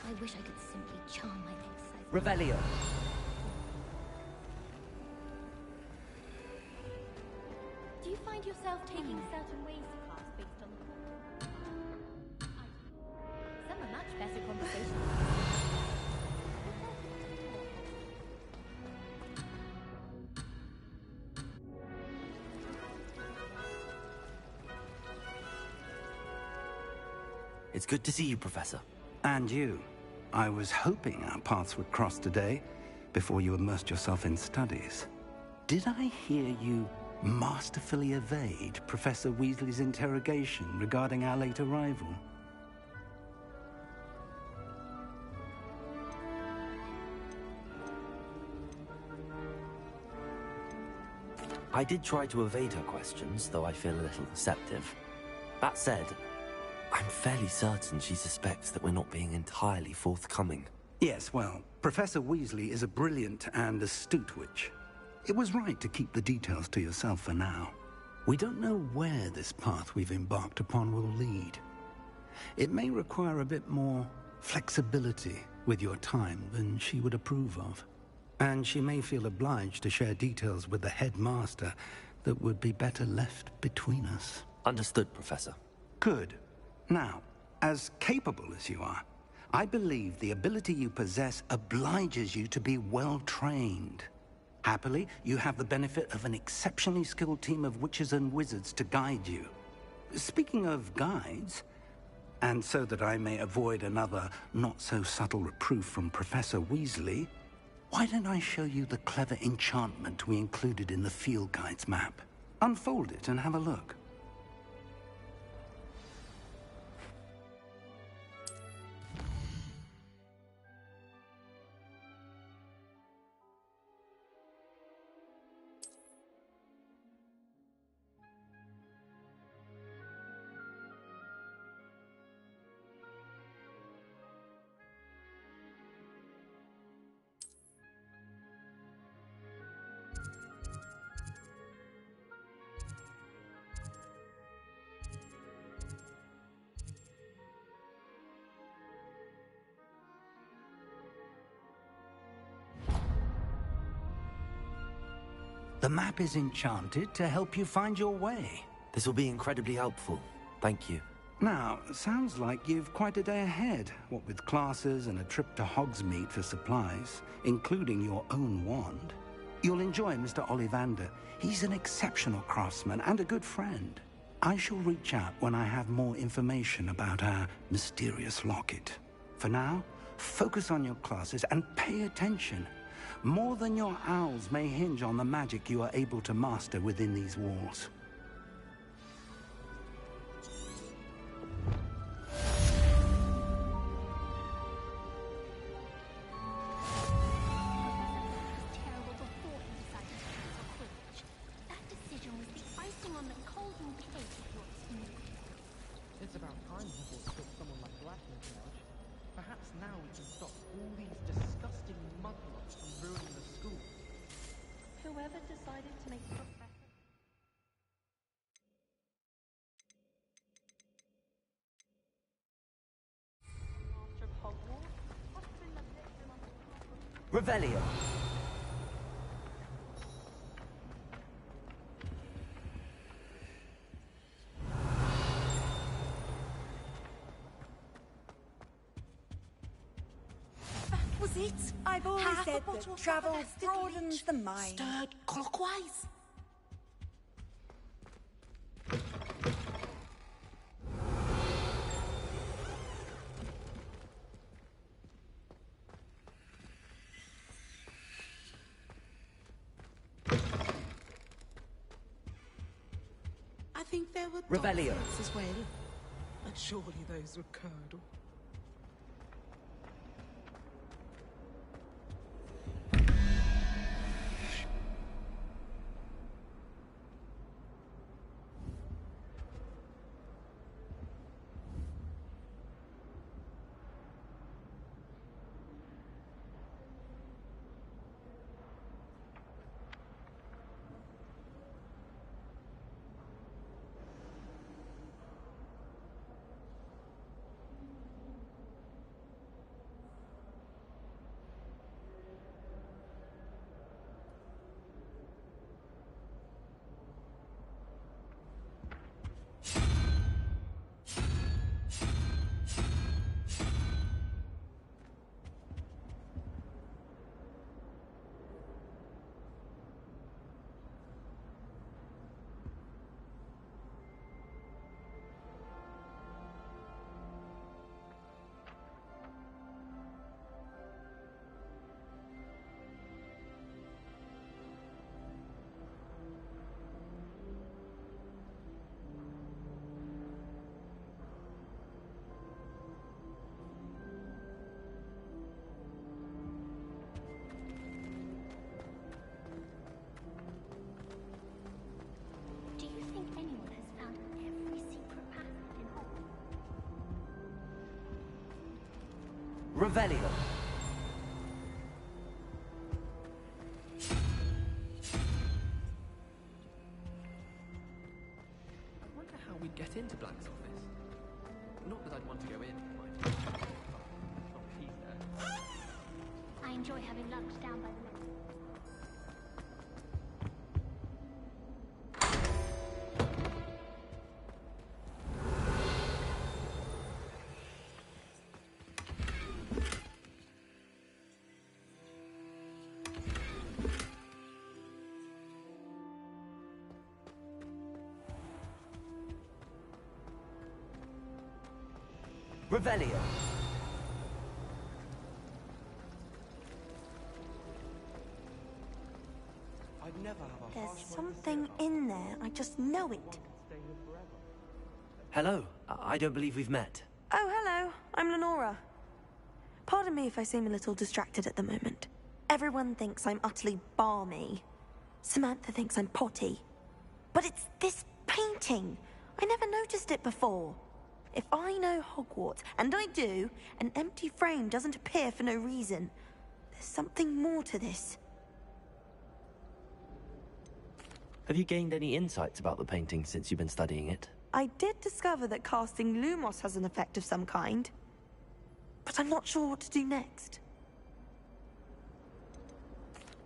I wish I could simply charm my exercise. Revelio. Do you find yourself taking certain ways to class based on the Some are much better conversations. It's good to see you, Professor. And you. I was hoping our paths would cross today, before you immersed yourself in studies. Did I hear you masterfully evade Professor Weasley's interrogation regarding our late arrival? I did try to evade her questions, though I feel a little deceptive. That said, I'm fairly certain she suspects that we're not being entirely forthcoming. Yes, well, Professor Weasley is a brilliant and astute witch. It was right to keep the details to yourself for now. We don't know where this path we've embarked upon will lead. It may require a bit more flexibility with your time than she would approve of. And she may feel obliged to share details with the headmaster that would be better left between us. Understood, Professor. Good. Now, as capable as you are, I believe the ability you possess obliges you to be well-trained. Happily, you have the benefit of an exceptionally skilled team of witches and wizards to guide you. Speaking of guides, and so that I may avoid another not-so-subtle reproof from Professor Weasley, why don't I show you the clever enchantment we included in the field guide's map? Unfold it and have a look. The map is enchanted to help you find your way. This will be incredibly helpful. Thank you. Now, sounds like you've quite a day ahead, what with classes and a trip to Hogsmeade for supplies, including your own wand. You'll enjoy Mr. Ollivander. He's an exceptional craftsman and a good friend. I shall reach out when I have more information about our mysterious locket. For now, focus on your classes and pay attention. More than your owls may hinge on the magic you are able to master within these walls. It's about time Hogwarts took someone like Black in charge. Perhaps now we can stop all these disgusting mudblots from ruining the school. Whoever decided to make Professor... Master of Hogwarts? What's been the victim of... Revelio. Was it? I've always Half a said bottle that of travel fantastic broadens leech, the mind. stirred clockwise. I think there were Revelio. dolphins as well, but surely those were curdle. Revelio. I wonder how we'd get into Black's office. Not that I'd want to go in, mind. Not if he's there. I enjoy having lunch down by the river. Revelio. I'd never have a There's harsh something in there. I just know it. stay here forever. Hello. I don't believe we've met. Oh, hello. I'm Lenora. Pardon me if I seem a little distracted at the moment. Everyone thinks I'm utterly balmy. Samantha thinks I'm potty. But it's this painting. I never noticed it before. If I know Hogwarts, and I do, an empty frame doesn't appear for no reason. There's something more to this. Have you gained any insights about the painting since you've been studying it? I did discover that casting Lumos has an effect of some kind. But I'm not sure what to do next.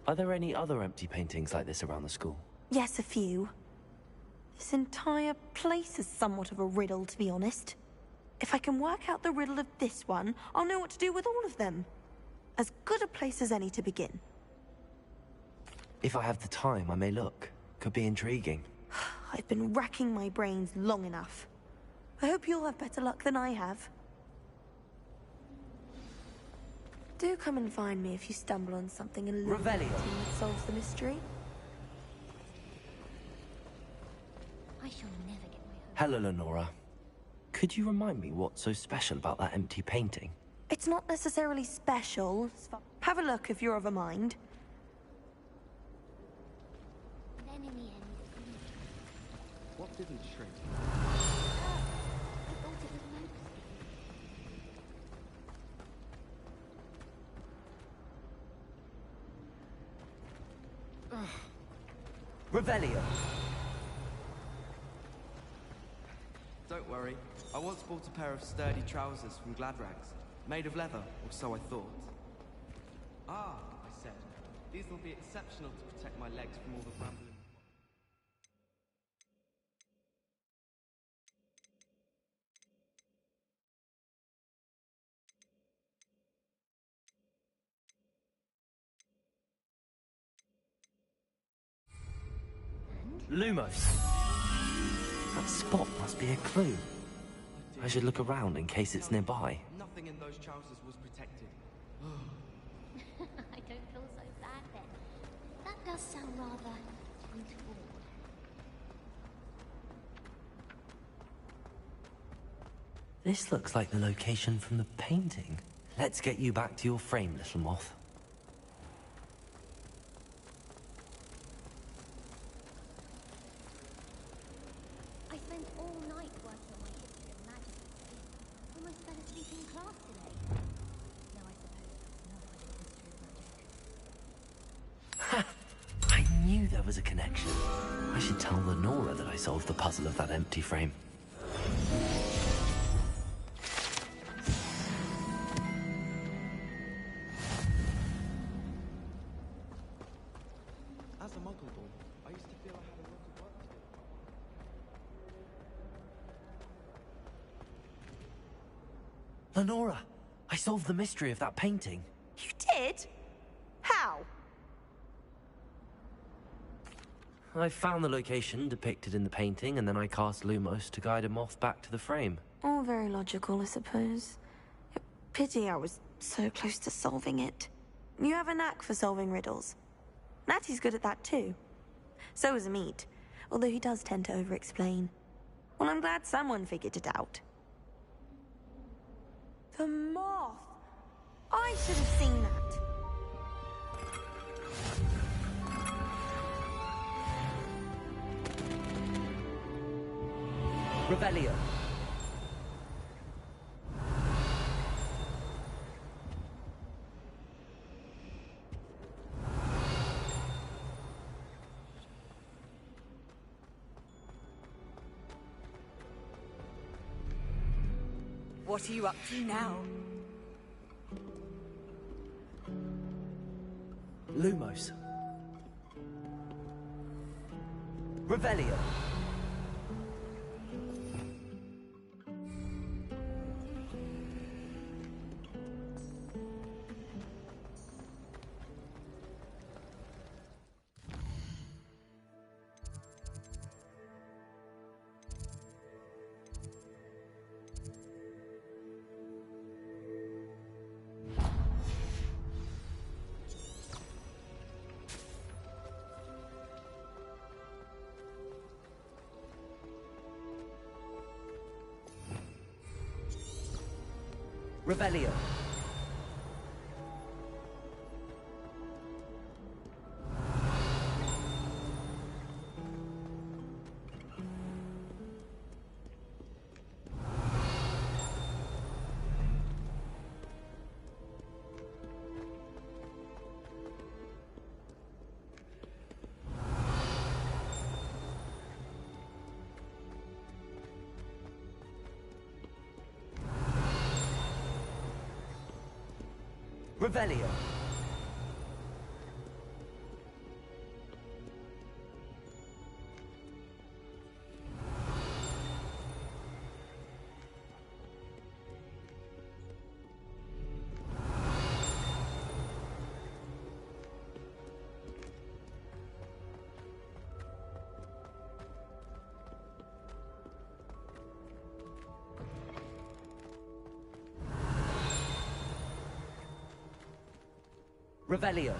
Are there any other empty paintings like this around the school? Yes, a few. This entire place is somewhat of a riddle, to be honest. If I can work out the riddle of this one, I'll know what to do with all of them. As good a place as any to begin. If I have the time, I may look. Could be intriguing. I've been racking my brains long enough. I hope you'll have better luck than I have. Do come and find me if you stumble on something illuminating that solves the mystery. I shall never get my own. Hello, Lenora. Could you remind me what's so special about that empty painting? It's not necessarily special. Have a look if you're of a mind. Then in the end, What didn't shrink? I thought it was manuscript. Revelio. Don't worry. I once bought a pair of sturdy trousers from Gladrags, made of leather, or so I thought. Ah, I said. These will be exceptional to protect my legs from all the rambling. Lumos. That spot must be a clue. I should look around in case it's nearby. Nothing in those trousers was protected. I don't feel so bad then. That does sound rather untoward. This looks like the location from the painting. Let's get you back to your frame, little moth. I spent all night working on my history of magic and space. Almost fell asleep in class today. Now I suppose that's not much history of magic. I knew there was a connection. I should tell Lenora that I solved the puzzle of that empty frame. As a muggle boy, I used to feel I had a lot of work to do. Lenora, I solved the mystery of that painting. You did? How? I found the location depicted in the painting, and then I cast Lumos to guide a moth back to the frame. All very logical, I suppose. Pity I was so close to solving it. You have a knack for solving riddles. Natty's good at that too. So is Amit, although he does tend to over-explain. Well, I'm glad someone figured it out. The moth! I should have seen that. Revelio. What are you up to now? Lumos. Revelio. Revelio. Revelio. Revelio.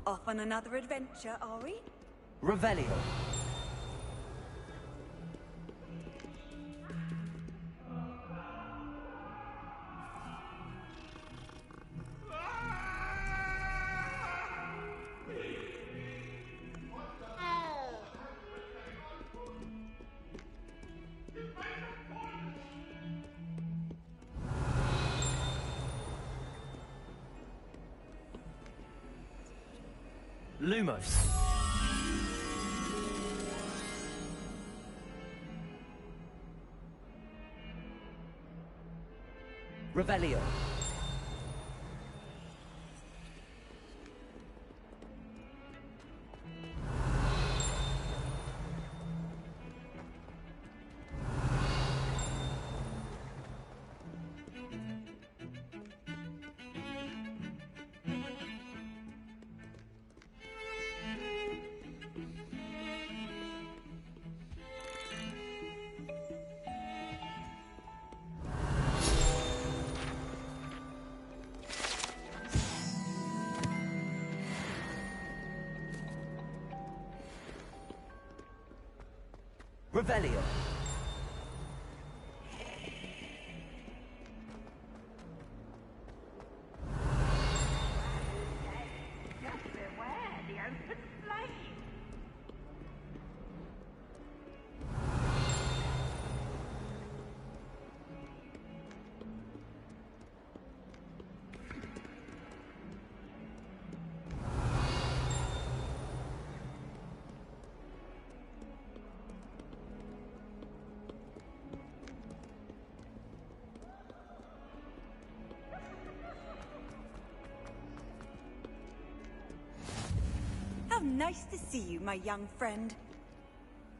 Off on another adventure, are we? Revelio. Lumos. Revelio. Revelio. How nice to see you, my young friend.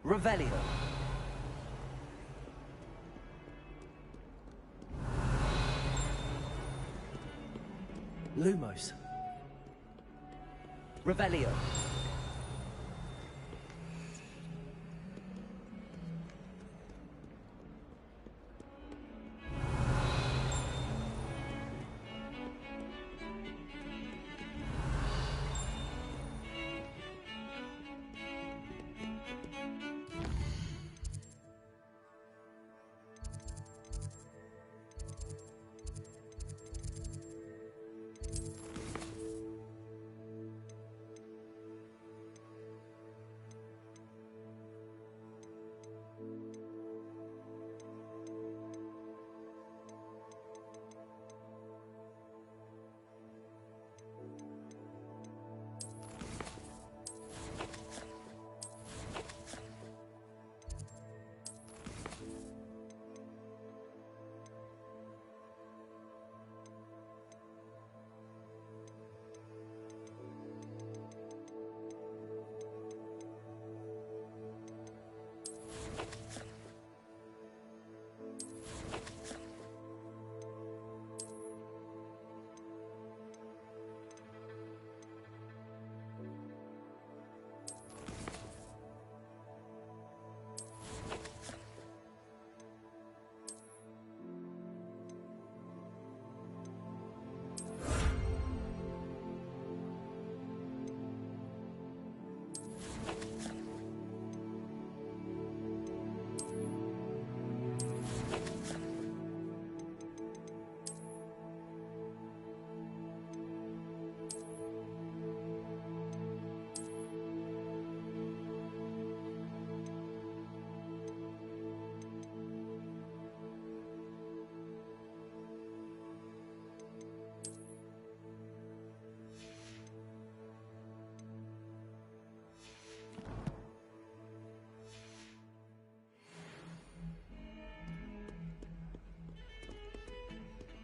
Revelio. Lumos. Revelio.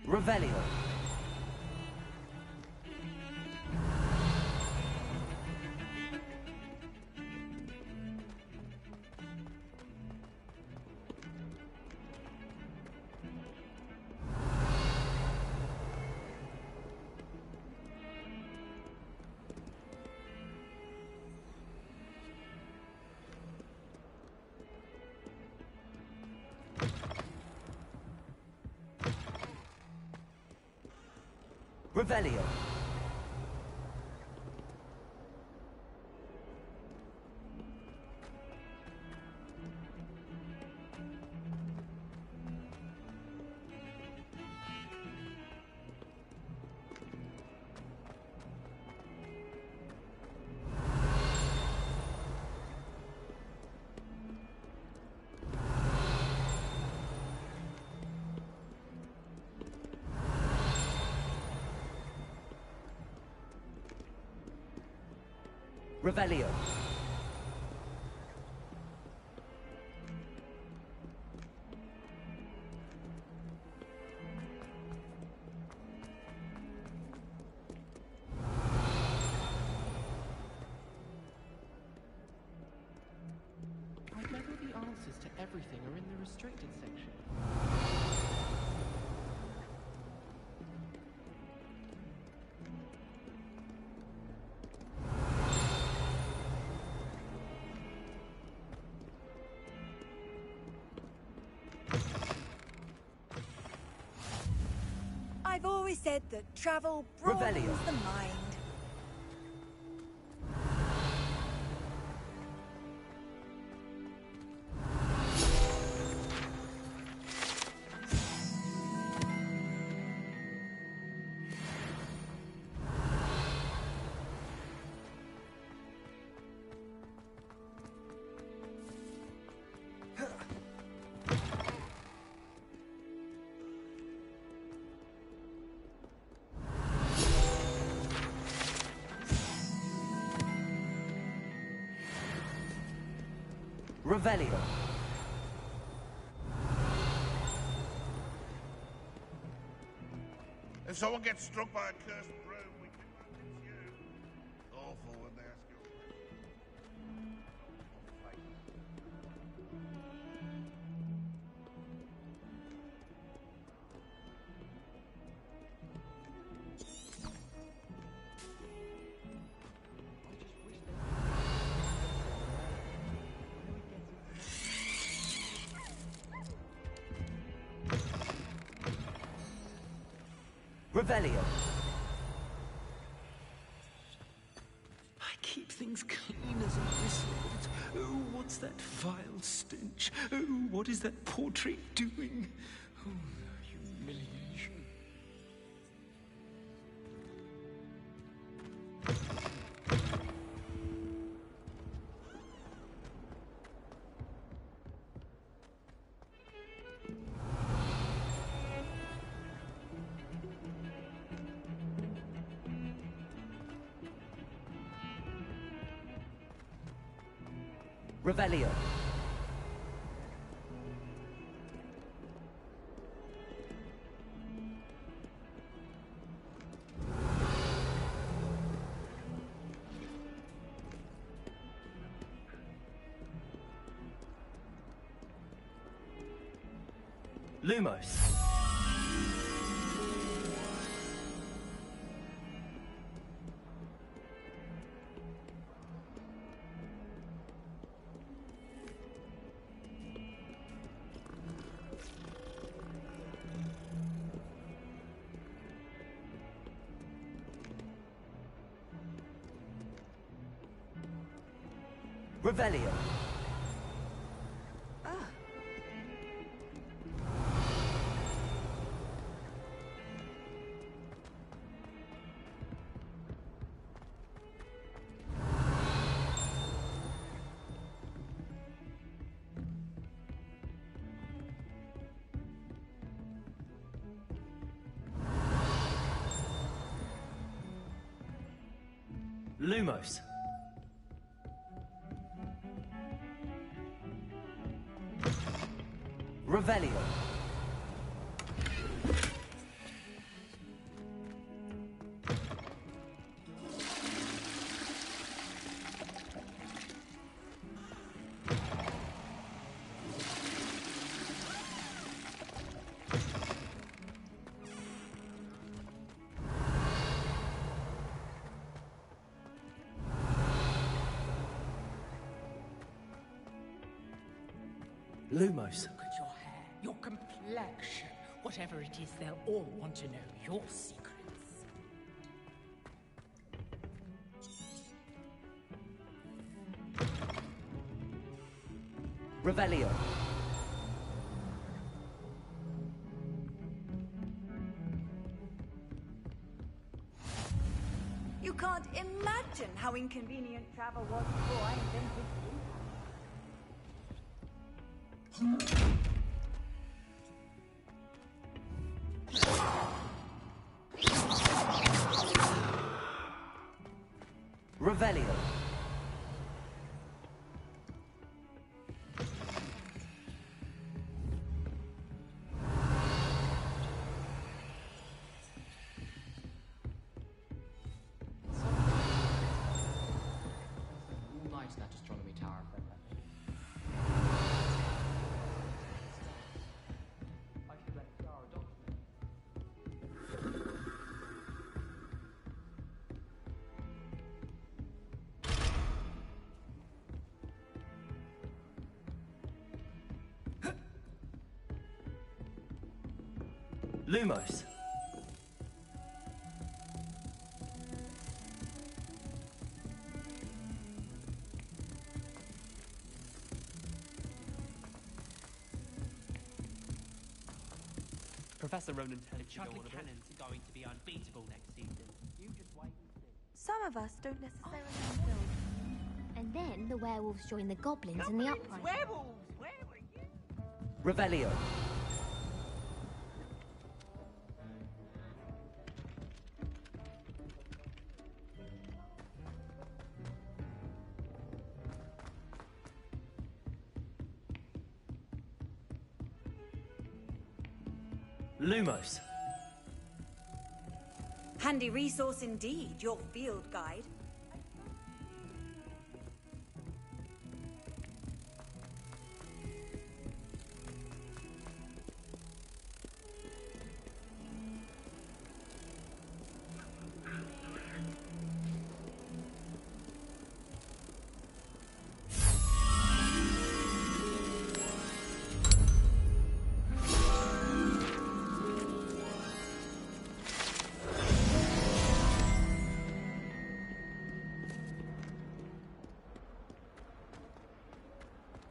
Revelio. Revelio. Revelio. I bet all the answers to everything are in the restricted section. I've always said that travel broadens Revelio. the mind. Revelio. If someone gets struck by a cursed broom, we can it's you. Awful when they ask your Revelio. I keep things clean as a whistle. Oh, what's that vile stench? Oh, what is that portrait doing? Oh, humiliation. Revelio. Lumos. Revelio. Lumos. Revelio. Lumos. Look at your hair, your complexion. Whatever it is, they'll all want to know your secrets. Revelio. You can't imagine how inconvenient travel was before I invented you. Revelio. All night in that astronomy tower, Frederick. I should let Clara document. Lumos. Professor Ronan tells you all the cannons are going to be unbeatable next season. You just wait and see. Some of us don't necessarily know. And then the werewolves join the goblins in the uprising. Werewolves! Where were you? Revelio. Lumos. Handy resource indeed, your field guide.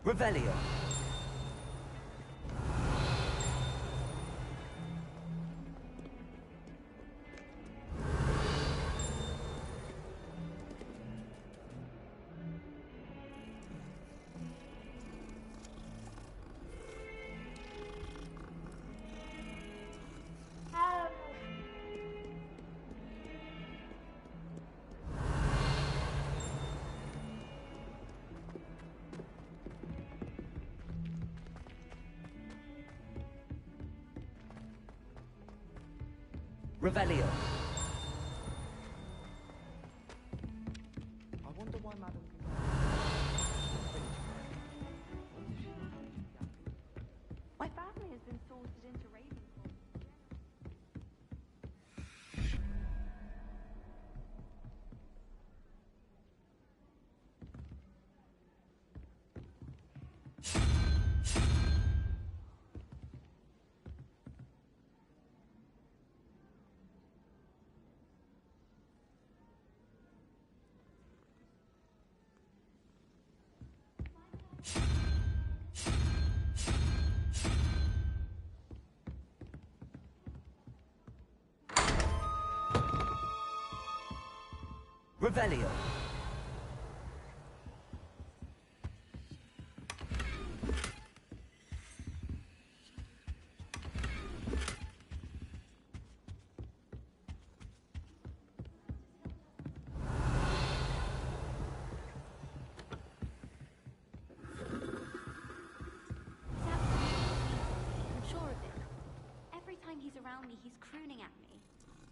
Revelio. Revelio. I wonder why Madam My family has been sorted in Revelio. I'm sure of it. Every time he's around me, he's crooning at me.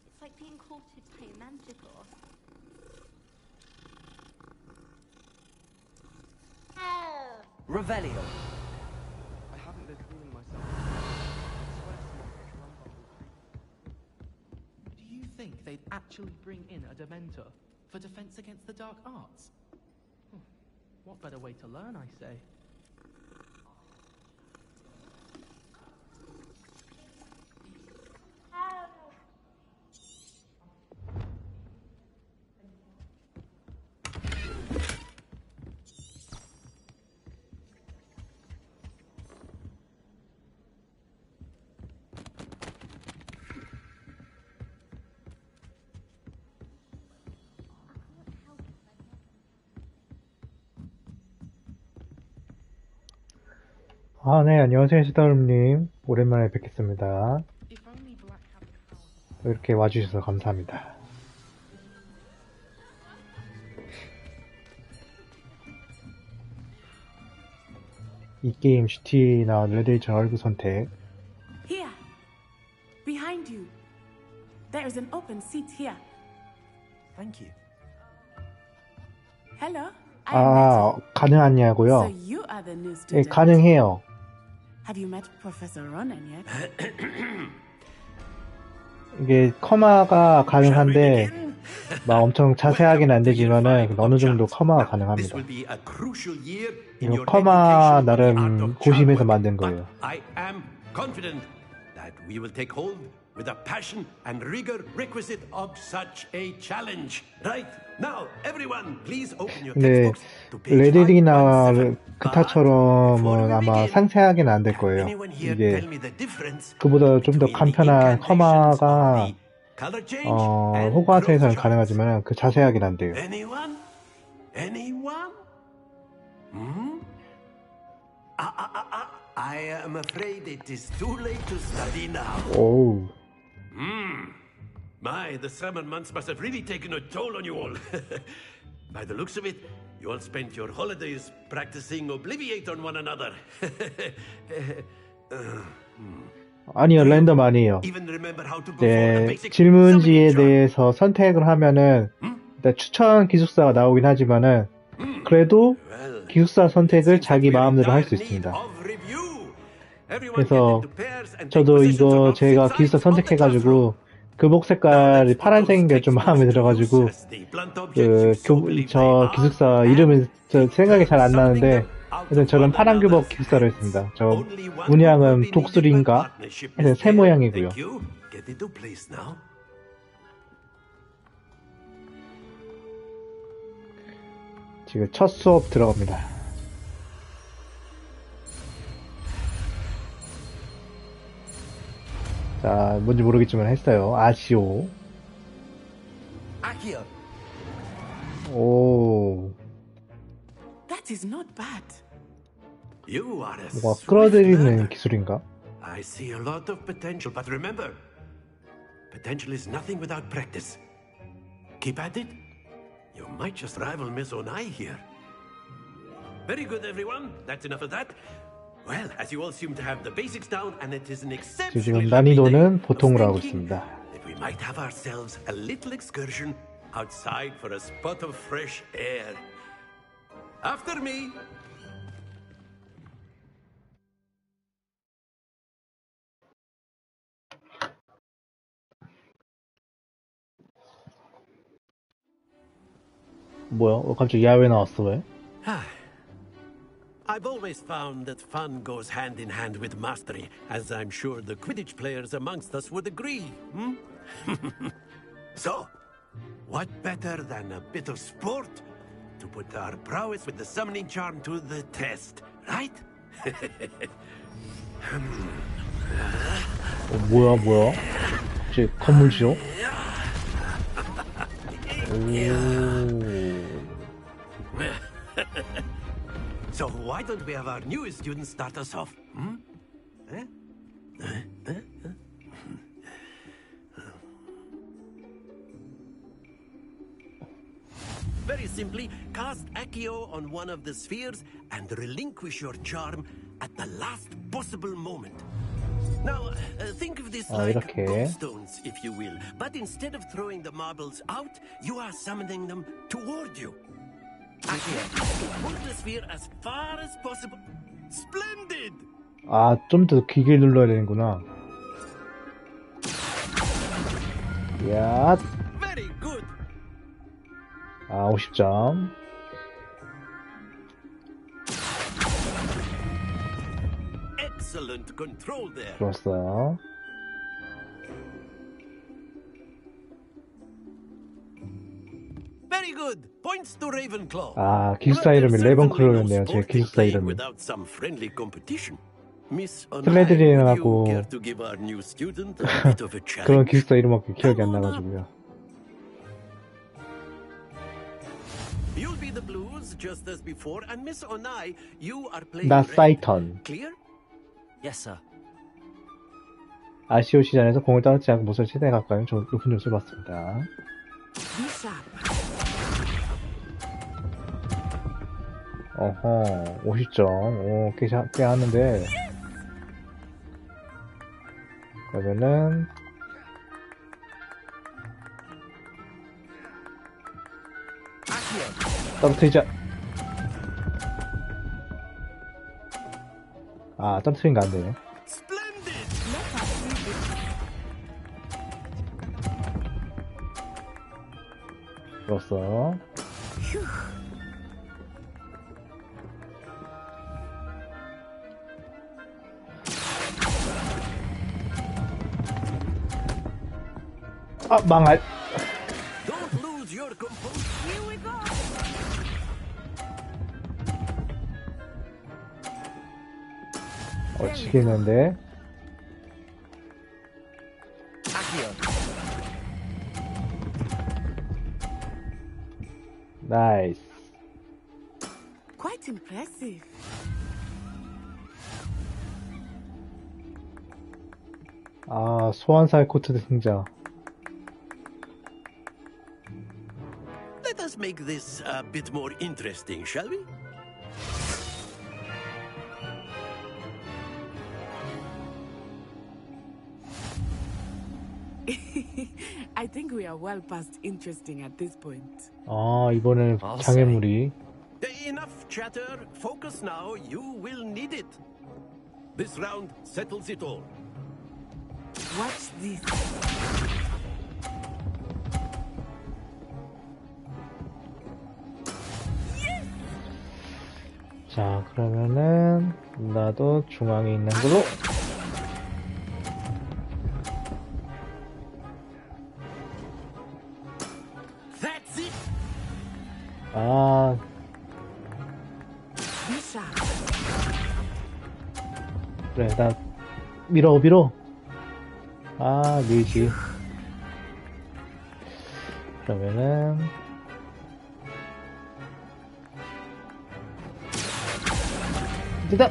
It's like being courted by a manticore. Revelio. I haven't been feeling myself. I swear something's wrong. Do you think they'd actually bring in a Dementor for defense against the dark arts? What better way to learn, I say? 아, 네, 안녕하세요, 시다름님. 오랜만에 뵙겠습니다. 이렇게 와주셔서 감사합니다. 이 게임 슈티나 레데이션 얼굴 선택. Here, behind you. There is an open seat here. Thank you. Hello. 아, 가능하냐고요? So you are the new 예, student. 가능해요. Have you met Professor Ronan yet? 이게 커마가 가능한데 막 엄청 자세하게는 안 되지만은 어느 정도 커마가 가능합니다. 이거 커마 나름 고심해서 만든 거예요. I am confident that we will take hold with the passion and rigor requisite of such a challenge. Right now, everyone, please open your 근데 textbooks to page 레데릭이나 517. 그타처럼은 아마 상세하게는 안 될 거예요. 이게 그보다 좀 더 간편한 커마가 호그와트에서는 가능하지만 그 자세하게는 안 돼요. Anyone? Anyone? Hmm? I am afraid it is too late to study now. 오우. My, the summer months must have really taken a toll on you all. By the looks of it, you all spent your holidays practicing Obliviate on one another. 아니요, 랜덤 아니에요. 네, 질문지에 대해서 선택을 하면은 추천 기숙사가 나오긴 하지만은 그래도 기숙사 선택을 자기 마음대로 할 수 있습니다. 그래서 저도 이거 제가 기숙사 선택해가지고 교복 색깔이 파란색인 게 좀 마음에 들어가지고 저 기숙사 이름은 저 생각이 잘 안 나는데 일단 저는 파란 교복 기숙사로 했습니다. 저 문양은 독수리인가? 새 모양이고요. 지금 첫 수업 들어갑니다. 자, 뭔지 모르겠지만 했어요. 아시오. 오. That is not bad. 뭐가 끌어들이는 기술인가? I see a lot of potential, but remember, potential is nothing without practice. Keep at it. You might just rival Miss Onai here. Very good, everyone. That's enough of that. Well, as you all seem to have the basics down, and it is an exceptionally 지금 난이도는 보통으로 하고 있습니다. that we might have ourselves a little excursion outside for a spot of fresh air. After me. 뭐야? 갑자기 야외 나왔어 왜? I've always found that fun goes hand in hand with mastery, as I'm sure the Quidditch players amongst us would agree. So, what better than a bit of sport to put our prowess with the summoning charm to the test, right? 뭐야? 이제 건물 지어? So why don't we have our newest student start us off? Very simply, cast Accio on one of the spheres and relinquish your charm at the last possible moment. Now, think of this like 이렇게. goldstones, if you will. But instead of throwing the marbles out, you are summoning them toward you. Pull the sphere as far as possible. Splendid! 아, 좀 더 길게 눌러야 되는구나. 야. Very good. 아, 50점. Excellent control there. 좋았어요. Very good. Points to Ravenclaw. 아, 기숙사 이름이 레븐클로우였네요. 제 기숙사 이름이. Without some friendly competition. Miss 슬레드린하고 care to give our new student a bit of a challenge? 그런 기숙사 이름밖에 기억이 안 나가지고요. You'll be the blues just as before, and Miss Onai, you are playing 나 red. 사이턴. Clear? Yes, sir. 아시오 시전에서 공을 떨어지지 않고 못을 최대에 가까이 높은 점수를 받습니다. 어허, 50점. 오, 꽤 하는데. 그러면은, 떨어뜨리자. 아, 떨어뜨린 거 안 되네. 좋았어. 아, 망할. Don't lose your composure. Here we go. 치겠는데. 나이스. Quite impressive. 아, 소환사의 코트 승자. Let us make this a bit more interesting, shall we? I think we are well past interesting at this point. 아, 이번에는 장애물이. Enough chatter. Focus now. You will need it. This round settles it all. Watch this. 자, 그러면은 나도 중앙에 있는 걸로. 아, 그래, 나 밀어. 아, 밀지. 그러면은 됐다.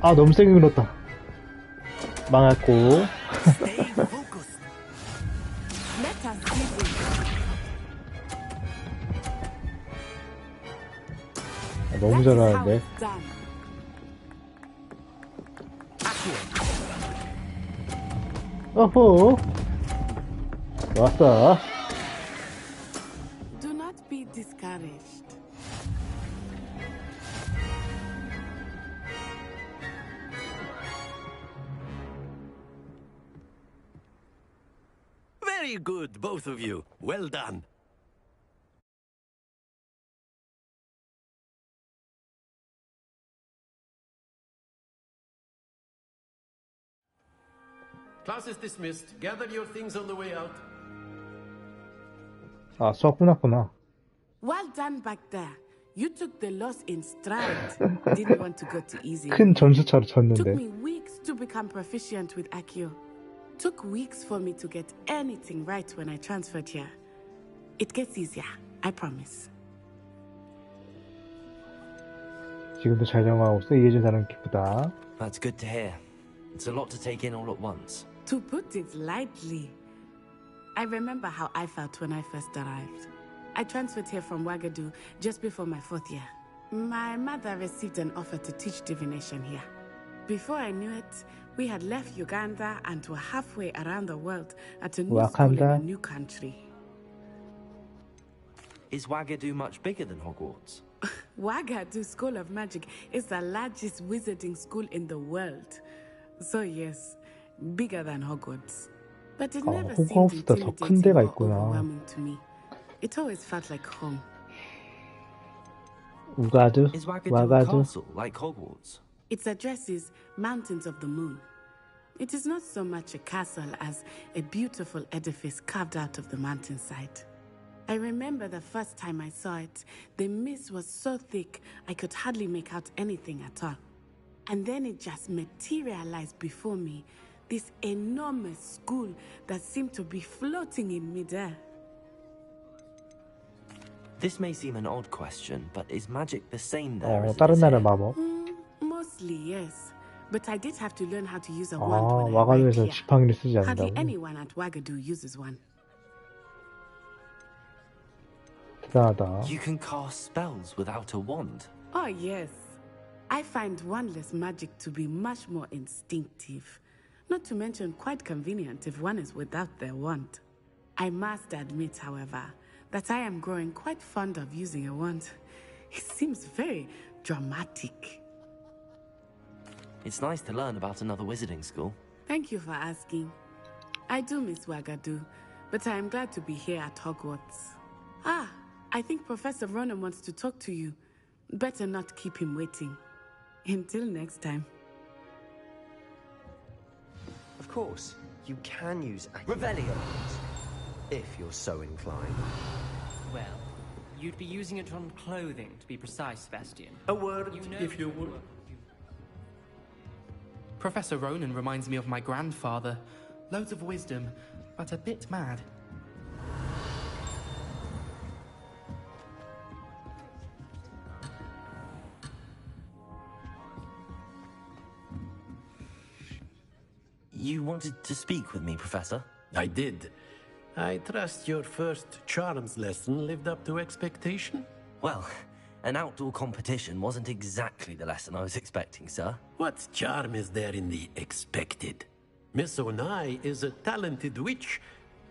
아, 너무 세게 밀었다. 망했고. 너무 잘하는데. 어허. 왔어. Do not be discouraged. Very good, both of you. Well done. Class is dismissed. Gather your things on the way out. 아, 수학 끝났구나. Well done back there. You took the loss in stride. Didn't want to go too easy. 큰 점수차로 졌는데. Took me weeks to become proficient with Accio. Took weeks for me to get anything right when I transferred here. It gets easier, I promise. 지금도 잘 적응하고 있어. 이해준 사람 기쁘다. That's good to hear. It's a lot to take in all at once. To put it lightly, I remember how I felt when I first arrived. I transferred here from Ouagadougou just before my 4th year. My mother received an offer to teach divination here. Before I knew it, we had left Uganda and were halfway around the world at a new school in a new country. Is Ouagadougou much bigger than Hogwarts? Ouagadougou School of Magic is the largest wizarding school in the world. So yes, bigger than Hogwarts. But it never seemed 호그와트보다 더 큰 데가 intimidating or 있구나. overwhelming to me. It always felt like home. 우가두? Is Ouagadougou a castle like Hogwarts? Its address is Mountains of the Moon. It is not so much a castle as a beautiful edifice carved out of the mountainside. I remember the first time I saw it, the mist was so thick I could hardly make out anything at all. And then it just materialized before me, this enormous school that seemed to be floating in midair. This may seem an odd question, but is magic the same there as it 다른 is 나라 here? 마법. Mostly, yes. But I did have to learn how to use a wand when I arrived 와가두에서 here. 지팡이를 쓰지 Hardly 않는다고. anyone at Ouagadougou uses one. 대단하다. You can cast spells without a wand. Oh, yes. I find wandless magic to be much more instinctive. Not to mention quite convenient if one is without their wand. I must admit, however, that I am growing quite fond of using a wand. It seems very dramatic. It's nice to learn about another wizarding school. Thank you for asking. I do miss Ouagadougou, but I am glad to be here at Hogwarts. Ah, I think Professor Ronan wants to talk to you. Better not keep him waiting. Until next time. Of course, you can use Revelio, if you're so inclined. Well, you'd be using it on clothing, to be precise, Sebastian. A word, if you would. Professor Ronan reminds me of my grandfather. Loads of wisdom, but a bit mad. You wanted to speak with me, Professor? I did. I trust your first charms lesson lived up to expectation? Well, an outdoor competition wasn't exactly the lesson I was expecting, sir. What charm is there in the expected? Miss Onai is a talented witch.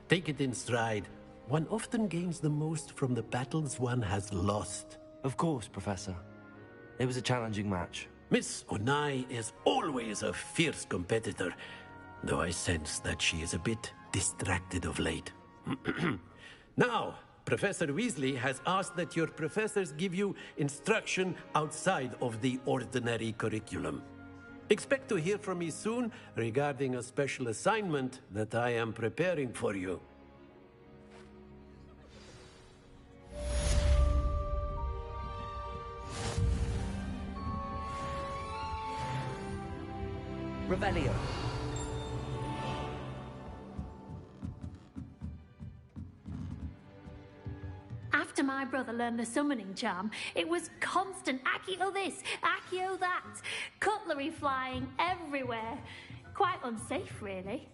Take it in stride. One often gains the most from the battles one has lost. Of course, Professor. It was a challenging match. Miss Onai is always a fierce competitor, though I sense that she is a bit distracted of late. Now, Professor Weasley has asked that your professors give you instruction outside of the ordinary curriculum. Expect to hear from me soon regarding a special assignment that I am preparing for you. Revelio. After my brother learned the summoning charm, it was constant Accio this, Accio that, cutlery flying everywhere. Quite unsafe, really.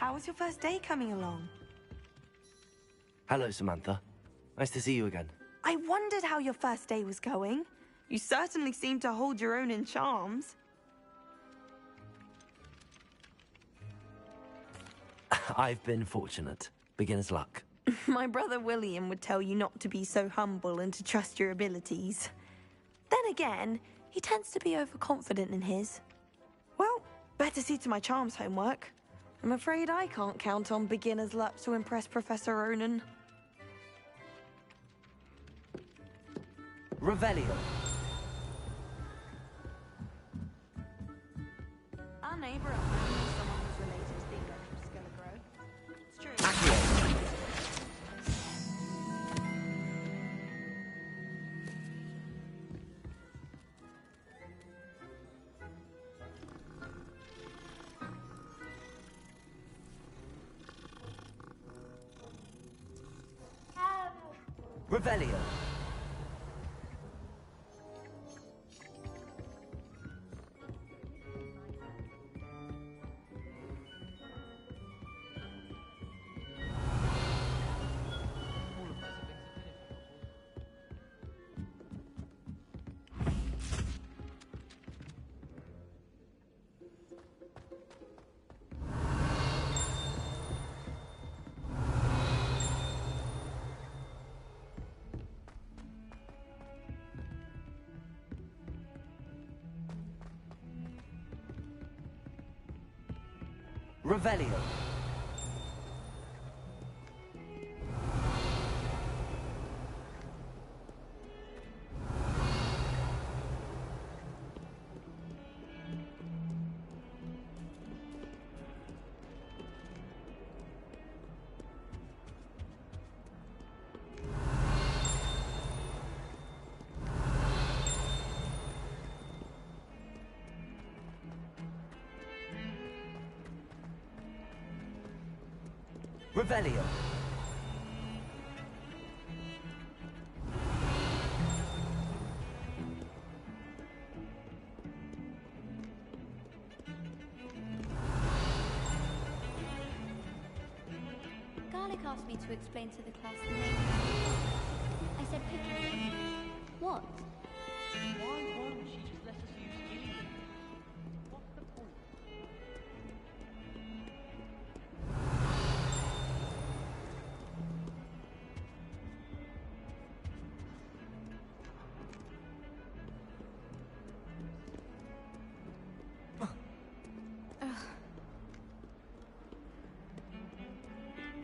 How was your first day coming along? Hello, Samantha. Nice to see you again. I wondered how your first day was going. You certainly seem to hold your own in charms. I've been fortunate. Beginner's luck. My brother William would tell you not to be so humble and to trust your abilities. Then again, he tends to be overconfident in his. Well, better see to my charms homework. I'm afraid I can't count on beginner's luck to impress Professor Ronan. Revelio. Our neighbor at home knew someone was related to the electric Skelegro. It's true. Revelio. Revelio. Revelio. Garlic asked me to explain to the class the name. I said picky. What? Why won't she just let us use Gideon? What's the point?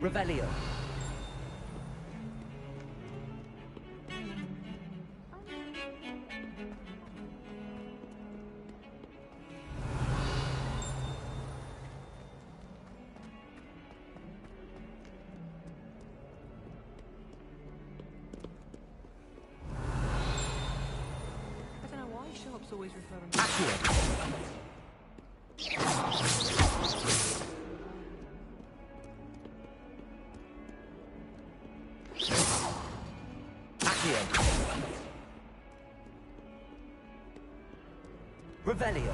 Revelio. I don't know why Sharp's always referring Revelio.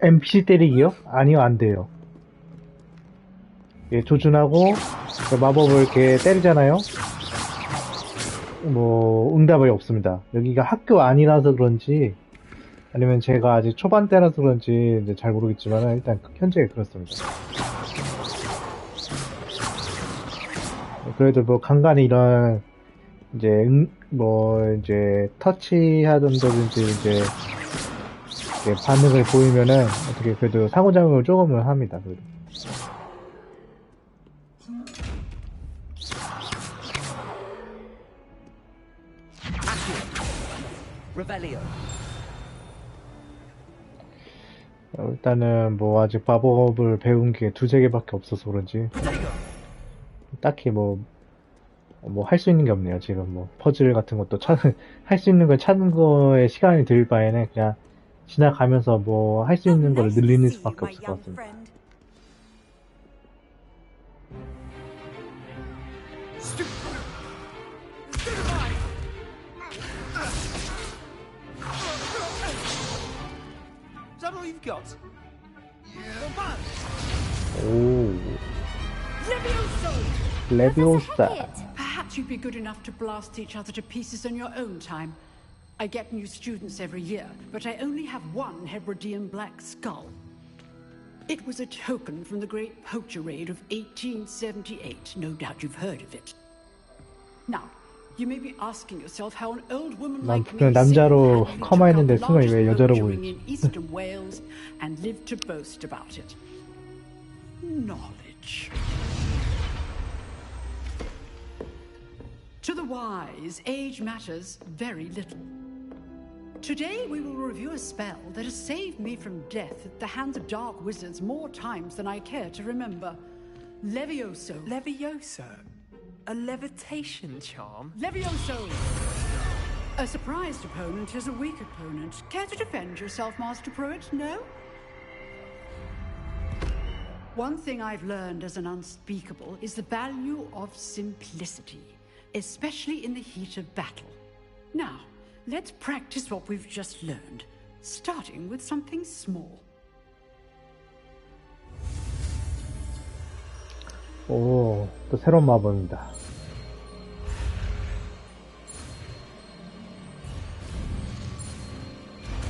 NPC 때리기요? 아니요, 안 돼요. 예, 조준하고 마법을 이렇게 때리잖아요. 뭐 응답이 없습니다. 여기가 학교 아니라서 그런지 아니면 제가 아직 초반 때라서 그런지 이제 잘 모르겠지만 일단 현재 그렇습니다. 그래도 뭐 간간히 이런 이제 뭐 이제 터치하던지 이제 반응을 보이면은 어떻게 그래도 상호작용을 조금은 합니다. 그래도. 일단은 뭐 아직 마법을 배운 게 2~3개밖에 없어서 그런지 딱히 뭐 할 수 있는 게 없네요. 지금 뭐 퍼즐 같은 것도 할 수 있는 걸 찾는 거에 시간이 들 바에는 그냥 지나가면서 뭐 할 수 있는 걸 늘리는 수밖에 없을 것 같습니다. you've got. 오. Levioso! 레비오사. Perhaps you'd be good enough to blast each other to pieces in your own time. I get new students every year, but I only have one Hebridean black skull. It was a token from the great poacher raid of 1878. No doubt you've heard of it. Now, you may be asking yourself how an old woman 난 like me 분명 남자로 single-handedly 커마 있는데 took out 순간 the 왜 largest 여자로 poacher ring 보이지? in eastern Wales and lived to boast about it. Knowledge. To the wise, age matters very little. Today we will review a spell that has saved me from death at the hands of dark wizards more times than I care to remember. Levioso. Levioso? A levitation charm? Levioso! A surprised opponent is a weak opponent. Care to defend yourself, Master Pruitt? No? One thing I've learned as an unspeakable is the value of simplicity, especially in the heat of battle. Now, let's practice what we've just learned, starting with something small. 오, 또 새로운 마법입니다.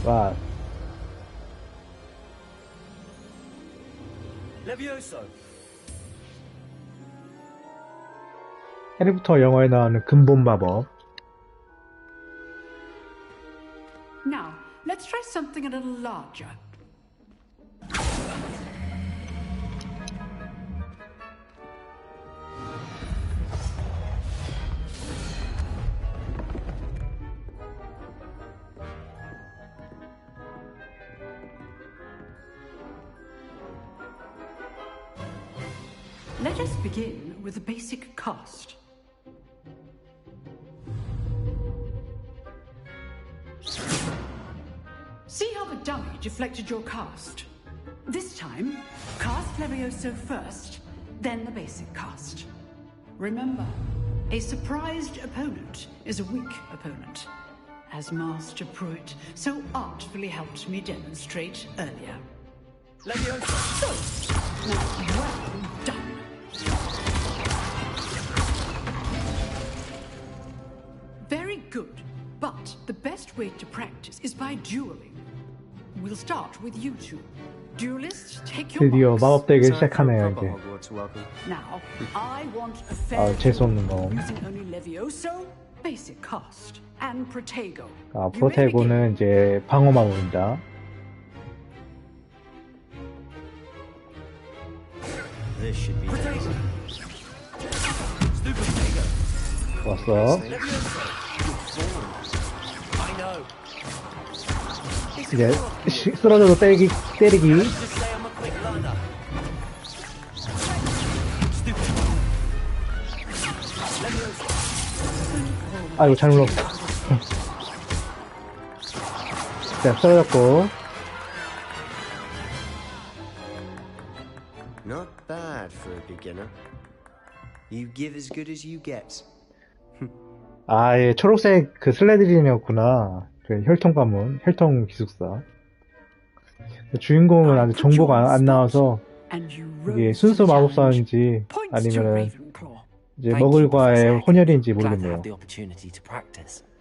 와. Levioso. 해리포터 영화에 나오는 근본 마법. Now, let's try something a little larger. Let us begin with the basic cast. See how the dummy deflected your cast? This time, cast Levioso first, then the basic cast. Remember, a surprised opponent is a weak opponent, as Master Pruitt so artfully helped me demonstrate earlier. Levioso! So, now, well done. Very good, but the best way to practice is by dueling. We'll start with you two. Duelists, take your 드디어 marks. 마법 대결 시작하네요 이제. Now, I want a fair 재수없는 놈. using only Levioso, basic cast, and Protego. 아, 프로테고는 이제 방어 마법입니다. This should be 왔어. 이제 쓰러져도 때리기. 아이고 잘못 눌렀다. 자, 쓰러졌고. Not bad for a beginner. You give as good as you get. 아, 예, 초록색 그 슬레드린이었구나. 그 혈통 가문, 혈통 기숙사. 주인공은 아직 정보가 안 나와서 이게 순수 마법사인지 아니면은 이제 머글과의 혼혈인지 모르겠네요.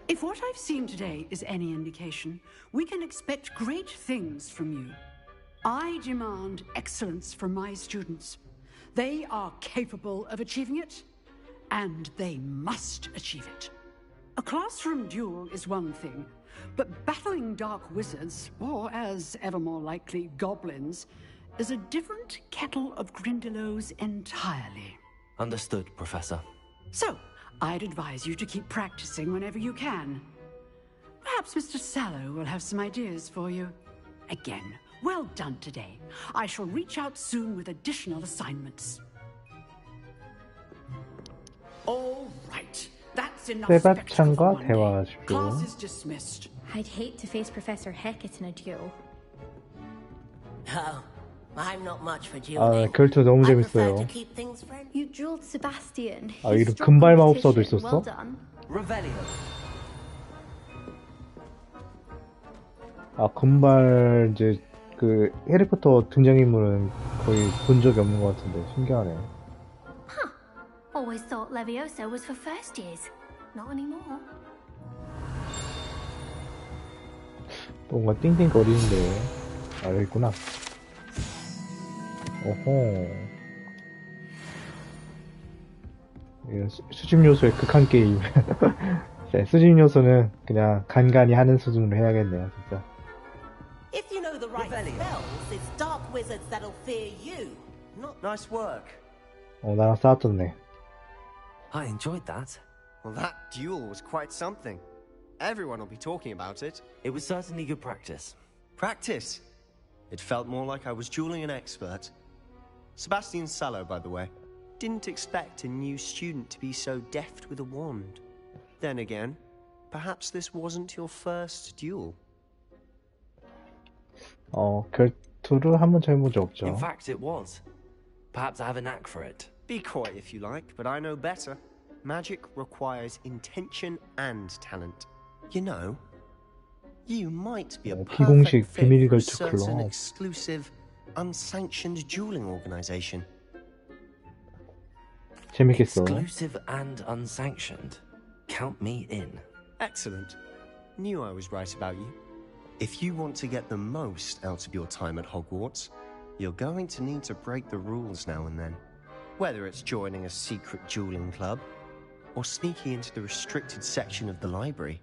If what I've seen today is any indication, we can expect great things from you. I demand excellence from my students. They are capable of achieving it, and they must achieve it. A classroom duel is one thing, but battling dark wizards, or as ever more likely, goblins, is a different kettle of Grindylows entirely. Understood, Professor. So, I'd advise you to keep practicing whenever you can. Perhaps Mr. Sallow will have some ideas for you. Again, well done today. I shall reach out soon with additional assignments. All right. That's enough spectacle for 세바찬과 one day. 대화하십시오. Class is dismissed. I'd hate to face Professor Hecat in a duel. Oh, I'm not much for 아, dueling. 결투 너무 I prefer 재밌어요. to keep things friendly. You dueled Sebastian. 아, He's 이름 strong 금발 마법사도 competition. 있었어? Well done. Revelio. 아, 금발 이제 그 해리포터 등장인물은 거의 본 적이 없는 것 같은데 신기하네. Always thought Levioso was for first years. Not anymore. 뭔가 띵띵거리는데. 아, 여기 있구나. 오호. 이런 수집 요소의 극한 게임. 네, 수집 요소는 그냥 간간히 하는 수준으로 해야겠네요, 진짜. If you know the right spells, it's dark wizards that'll fear you. Not Nice work. 나랑 싸웠었네. I enjoyed that. Well, that duel was quite something. Everyone will be talking about it. It was certainly good practice. Practice? It felt more like I was dueling an expert. Sebastian Sallow, by the way. Didn't expect a new student to be so deft with a wand. Then again, perhaps this wasn't your first duel. 결투를 한 번도 해본 적 없죠. In fact, it was. Perhaps I have a knack for it. Be coy if you like, but I know better. Magic requires intention and talent. You know, you might be a 비공식 perfect fit 비밀 for a 결투 certain 클럽. exclusive, unsanctioned dueling organization. 재밌겠어. Exclusive and unsanctioned. Count me in. Excellent. Knew I was right about you. If you want to get the most out of your time at Hogwarts, you're going to need to break the rules now and then. Whether it's joining a secret dueling club, or sneaking into the restricted section of the library,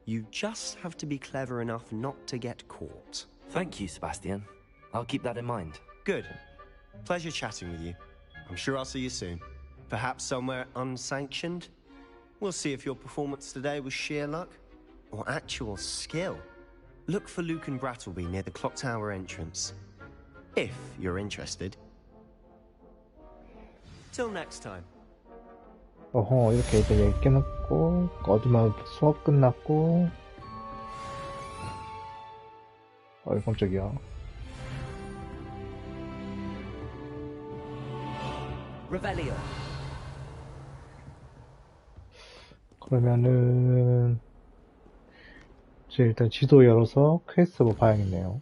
you just have to be clever enough not to get caught. Thank you, Sebastian. I'll keep that in mind. Good. Pleasure chatting with you. I'm sure I'll see you soon. Perhaps somewhere unsanctioned? We'll see if your performance today was sheer luck or actual skill. Look for Luke and Brattleby near the clock tower entrance. If you're interested. Till next time. 이렇게 일단 얘기 깨놓고 어디만 수업 끝났고 깜짝이야. Revelio. 그러면은 이제 일단 지도 열어서 퀘스트 뭐 봐야겠네요.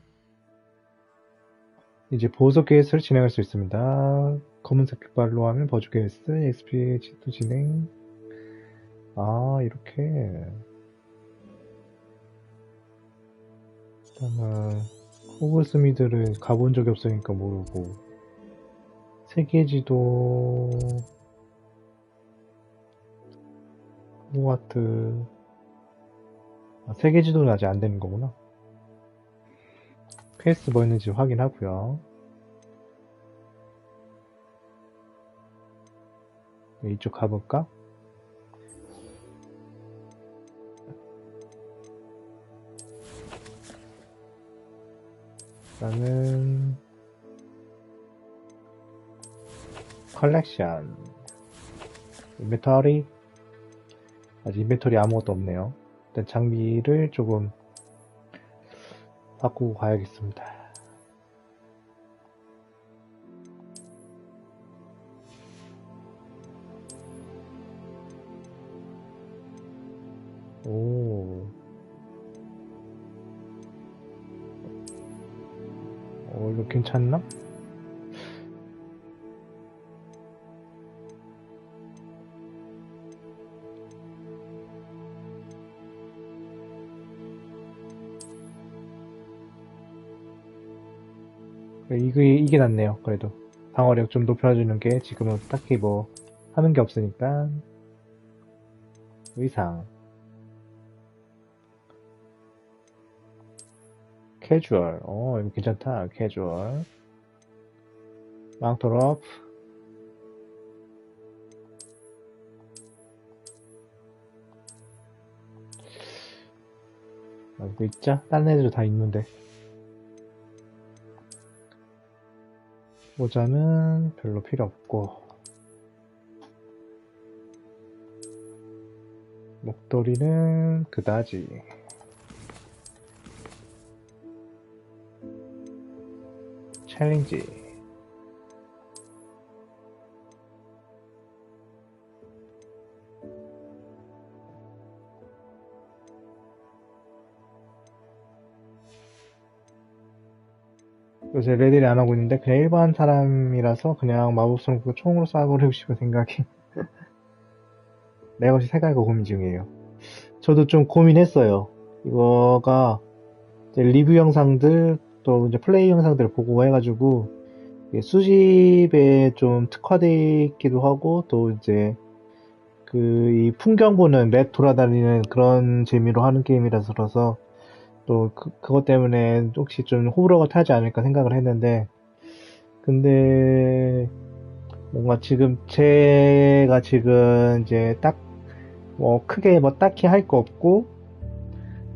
이제 보석 퀘스트를 진행할 수 있습니다. 검은색 깃발로 하면 버주 퀘스트, XP 지도 진행. 이렇게. 일단은 호그스미드를 가본 적이 없으니까 모르고. 세계지도, 호그와트. 세계지도는 아직 안 되는 거구나. 퀘스트 뭐 있는지 확인하고요. 이쪽 가볼까? 일단은 컬렉션 인벤토리 아직 인벤토리 아무것도 없네요. 일단 장비를 조금 바꾸고 가야겠습니다. 이거 괜찮나? 이게 낫네요. 그래도 방어력 좀 높여주는 게 지금은 딱히 뭐 하는 게 없으니까. 의상 캐주얼 이거 괜찮다. 캐주얼 망토럽 이거 있자? 다른 애들도 다 있는데. 모자는 별로 필요 없고 목도리는 그다지. 챌린지 요새 레벨이 안 하고 있는데 그냥 일반 사람이라서 그냥 마법성 그 총으로 쏴버리고 싶은 생각이 내가 혹시 색깔과 고민 중이에요. 저도 좀 고민했어요. 이거가 이제 리뷰 영상들 또 이제 플레이 영상들을 보고 해가지고 수집에 좀 특화되어 있기도 하고 또 이제 그 이 풍경 보는 맵 돌아다니는 그런 재미로 하는 게임이라서 또 그것 때문에 혹시 좀 호불호가 타지 않을까 생각을 했는데 근데 뭔가 지금 제가 지금 이제 딱 뭐 크게 뭐 딱히 할 거 없고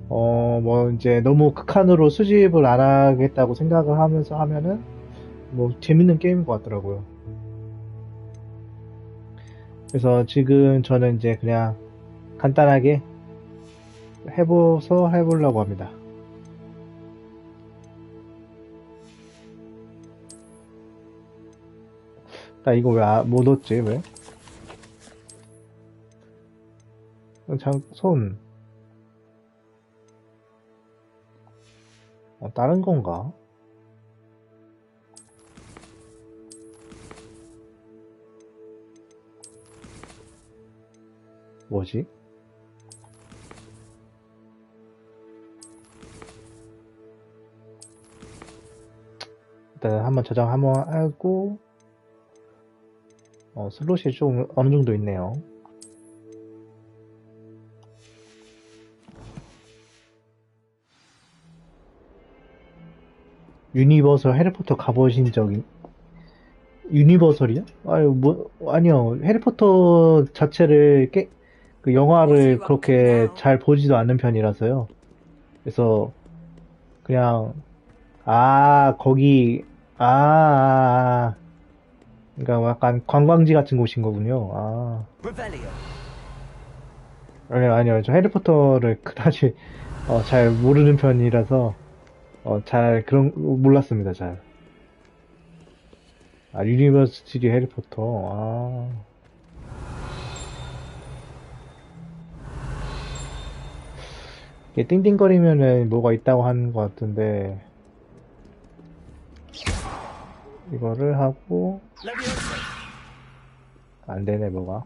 뭐 이제 너무 극한으로 수집을 안 하겠다고 생각을 하면서 하면은 뭐 재밌는 게임인 것 같더라고요. 그래서 지금 저는 이제 그냥 간단하게 해보려고 합니다. 나 이거 왜 못 얻지? 왜? 손. 다른 건가? 뭐지? 일단 한번 저장 한번 하고 슬롯이 좀 어느 정도 있네요. 유니버설 해리포터 가보신 적이 유니버설이요? 아니요. 해리포터 자체를 그 영화를 그렇게 잘 보지도 않는 편이라서요. 그래서 그냥 거기 그러니까 약간 관광지 같은 곳인 거군요. 아니요. 저 해리포터를 그다지 잘 모르는 편이라서 잘 몰랐습니다. 잘. 유니버시티 해리포터. 이게 띵띵거리면은 뭐가 있다고 하는 것 같은데 이거를 하고 안 되네 뭐가.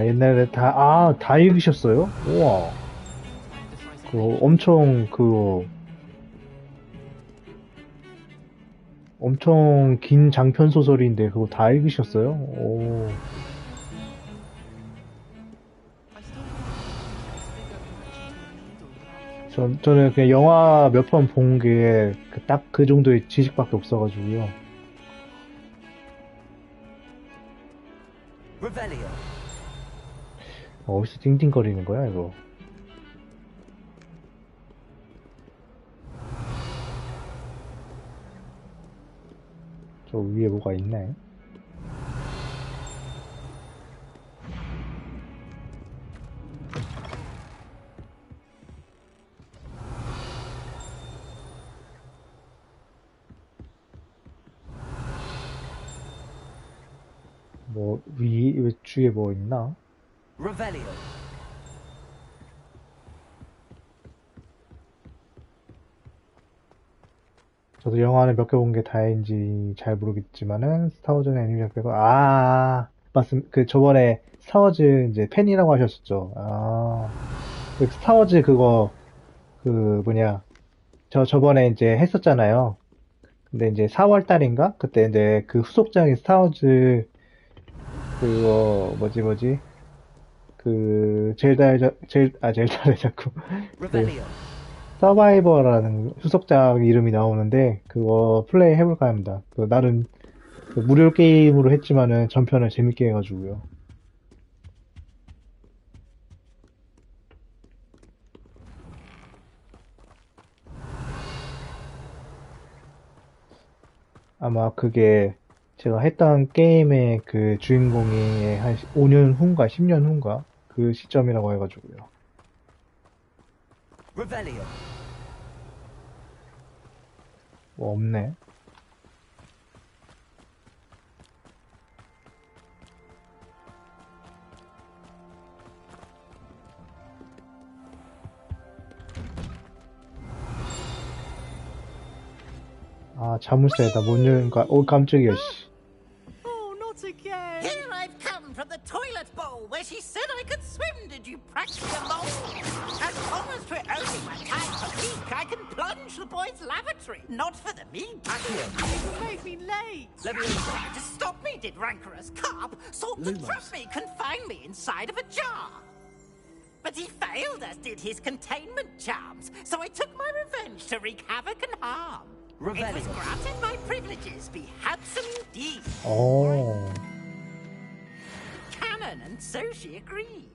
옛날에 다 읽으셨어요? 우와. 엄청 긴 장편 소설인데 그거 다 읽으셨어요? 오. 저는 그냥 영화 몇 편 본 게 딱 그 정도의 지식밖에 없어가지고요. 어디서 띵띵거리는 거야 이거? 저 위에 뭐가 있네. 뭐 위에 뭐 있나? 저도 영화는 몇 개 본 게 다인지 잘 모르겠지만은 스타워즈는 애니메이션 빼고 맞습니다. 저번에 스타워즈 이제 팬이라고 하셨었죠. 스타워즈 그거 저번에 이제 했었잖아요. 근데 이제 4월 달인가? 그때 이제 그 후속작인 스타워즈 뭐지? 젤다를 자꾸 서바이버라는 후속작 이름이 나오는데 그거 플레이 해볼까 합니다. 나름 무료 게임으로 했지만은 전편을 재밌게 해가지고요. 아마 그게 제가 했던 게임의 그 주인공이 한 5년 후인가 10년 후인가 그 시점이라고 해가지고요. 뭐 없네. 자물쇠에다 못 열니까 깜짝이야 씨. Oh, not again. Here I've come from the toilet bowl where she said I could swim. Did you practice along? As long as we're only my time per week, I can plunge the boys' lavatory. Not for the mean You made me late. Tried to stop me, did rancorous carp. Sought to trap me, confine me inside of a jar. But he failed, as did his containment charms. So I took my revenge to wreak havoc and harm. It was granted my privileges be handsome indeed. 오. Canon, and so she agreed.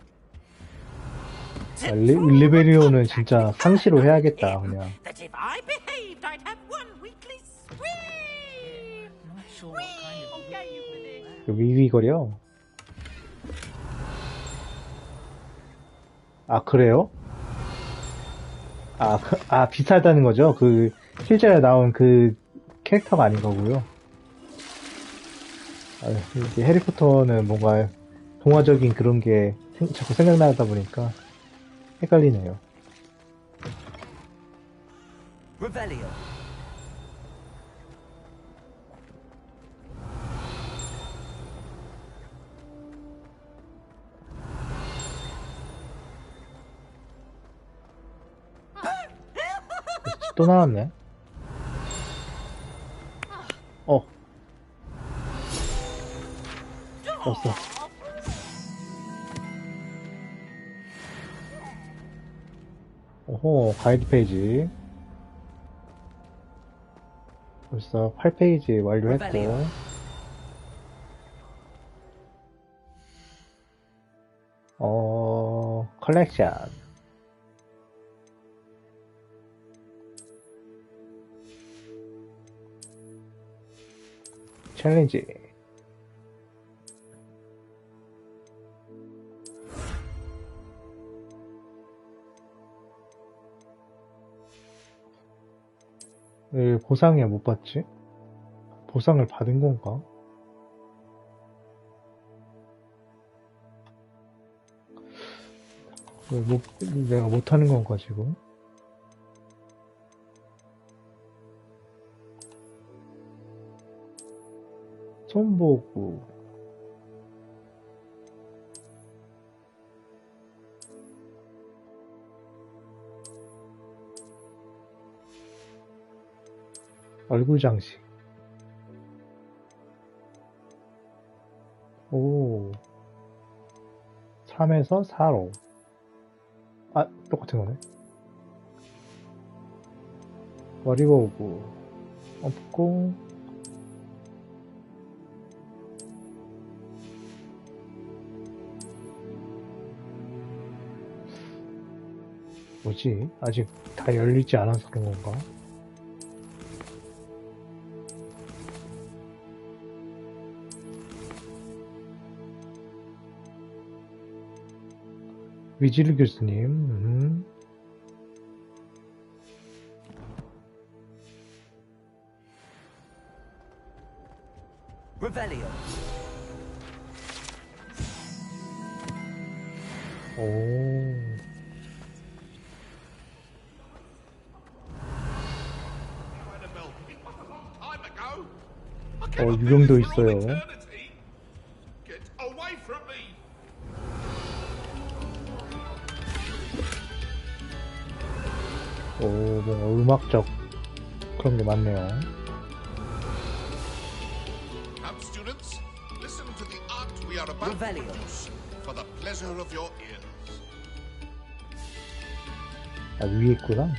리베리오는 진짜 상시로 해야겠다 그냥. That if I behaved, I'd have one weekly swim. Not sure what kind of 위위거려. 아 그래요? 아 비슷하다는 거죠? 그 실제로 나온 그 캐릭터가 아닌 거고요. 이게 해리포터는 뭔가 동화적인 그런 게 자꾸 생각나다 보니까 헷갈리네요. Revelio. 또 나왔네. 없어. 오호, 가이드 페이지. 벌써 8페이지 완료했고. 컬렉션. 챌린지. 왜 보상이야 못 받지? 보상을 받은 건가? 왜 내가 못하는 건가 지금? 손보고 얼굴 장식. 오. 3에서 4로. 아, 똑같은 거네. 머리보고, 없고, 뭐지? 아직 다 열리지 않아서 그런 건가? 위지르 교수님, Revelio. 유령도 있어요. Get away from me. 뭔가 음악적 그런 게 많네요. Come, students, listen to the art we are about to produce for the pleasure of your ears. 아, 위에 있구나.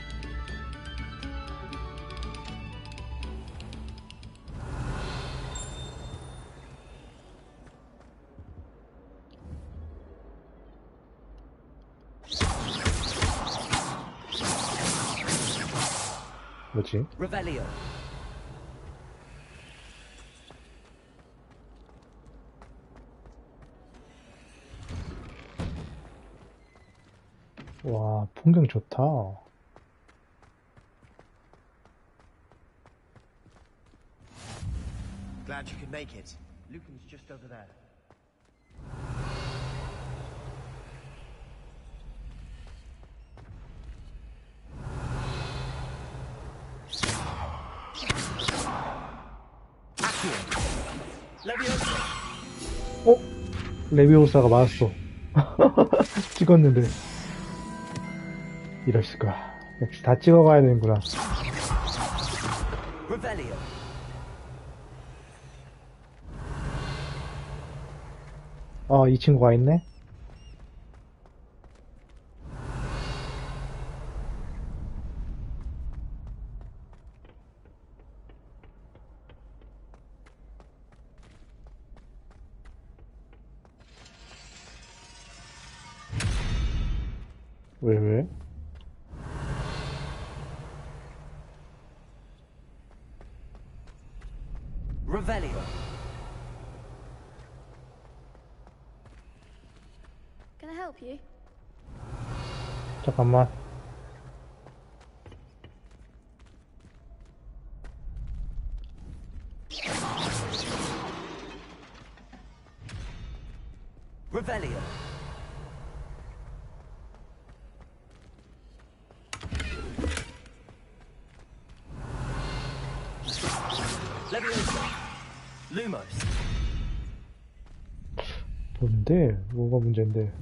뭐지? Revelio. 와, 풍경 좋다. Glad you could make it. Lucan's just over there. 레비오사가 맞았어. 찍었는데. 이럴 수가. 역시 다 찍어가야 되는구나. 이 친구가 있네? 왜? Revelio. Can I help you? 잠깐만. Revelio. Leviosa. Lumos. 뭔데? 뭐가 문제인데?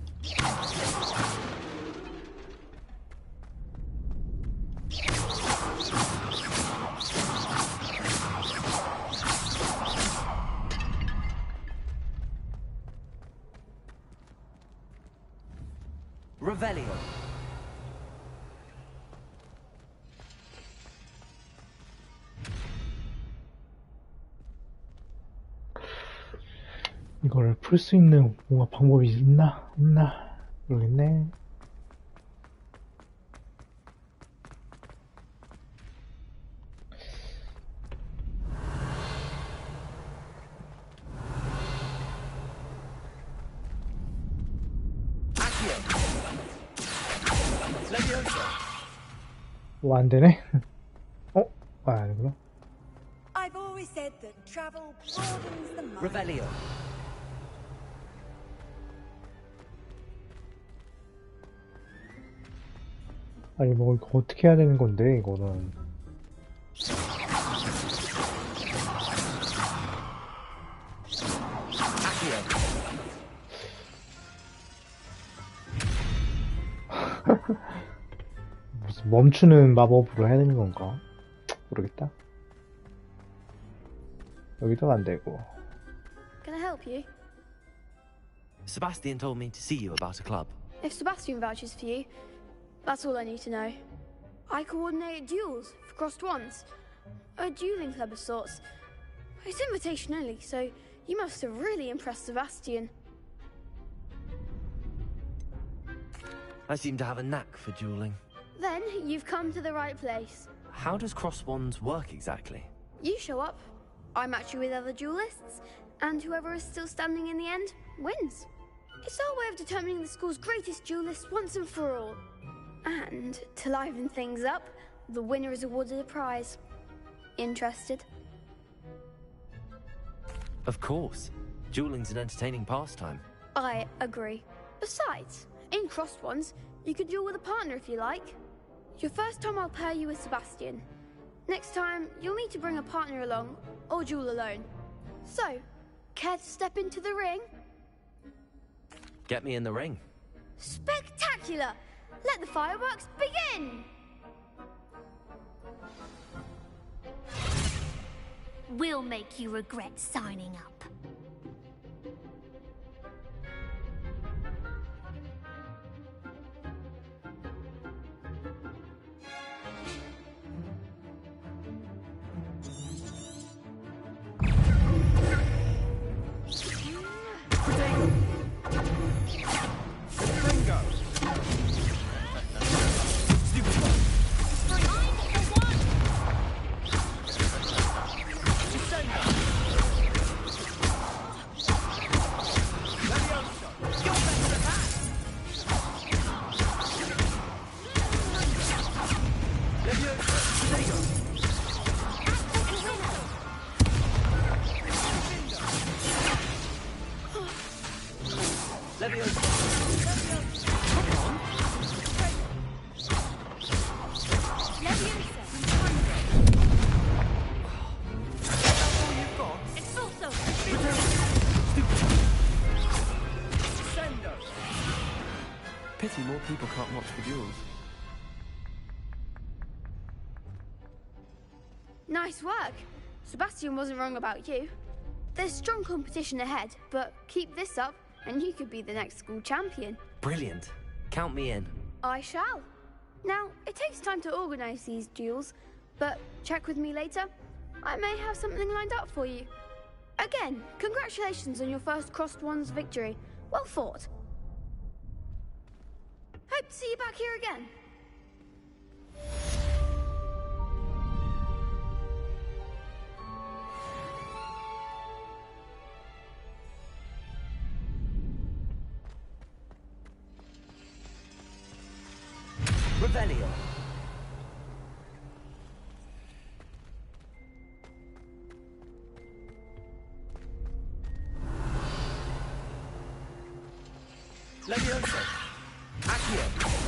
Revelio. 이걸 풀 수 있는 뭔가 방법이 있나? 없나? 모르겠네. 안 되네? 아니구나. I've always said that travel broadens the mind. Revelio. 아니, 뭐, 이거 어떻게 해야 되는 건데, 이거는. 무슨 멈추는 마법으로 해야 되는 건가? 모르겠다. 여기도 안 되고. Can I help you? Sebastian told me to see you about a club. If Sebastian vouches for you, that's all I need to know. I coordinate duels for crossed wands. A dueling club of sorts. It's invitation only, so you must have really impressed Sebastian. I seem to have a knack for dueling. Then you've come to the right place. How does cross wands work exactly? You show up, I match you with other duelists, and whoever is still standing in the end wins. It's our way of determining the school's greatest duelist once and for all. And to liven things up, the winner is awarded a prize. Interested? Of course. Dueling's an entertaining pastime. I agree. Besides, in crossed ones, you could duel with a partner if you like. Your first time I'll pair you with Sebastian. Next time, you'll need to bring a partner along, or duel alone. So, care to step into the ring? Get me in the ring. Spectacular! Let the fireworks begin! We'll make you regret signing up. more people can't watch the duels. Nice work. Sebastian wasn't wrong about you. There's strong competition ahead, but keep this up and you could be the next school champion. Brilliant. Count me in. I shall. Now, it takes time to organize these duels, but check with me later. I may have something lined up for you. Again, congratulations on your first Crossed Ones victory. Well fought. Hope to see you back here again. Revelio. Levioso. Accio.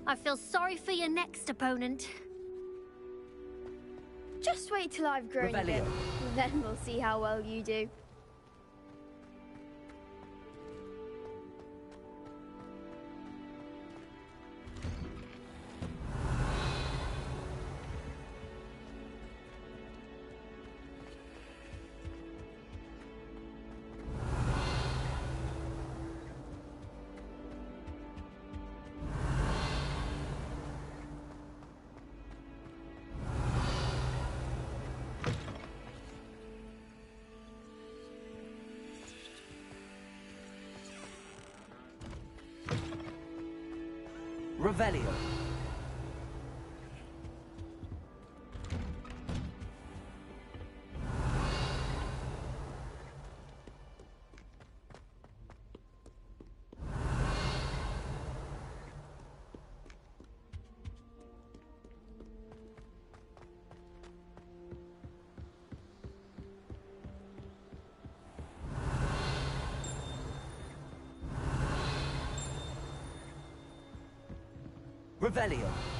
I feel sorry for your next opponent. Just wait till I've grown a bit. Then we'll see how well you do. Revelio. Revelio.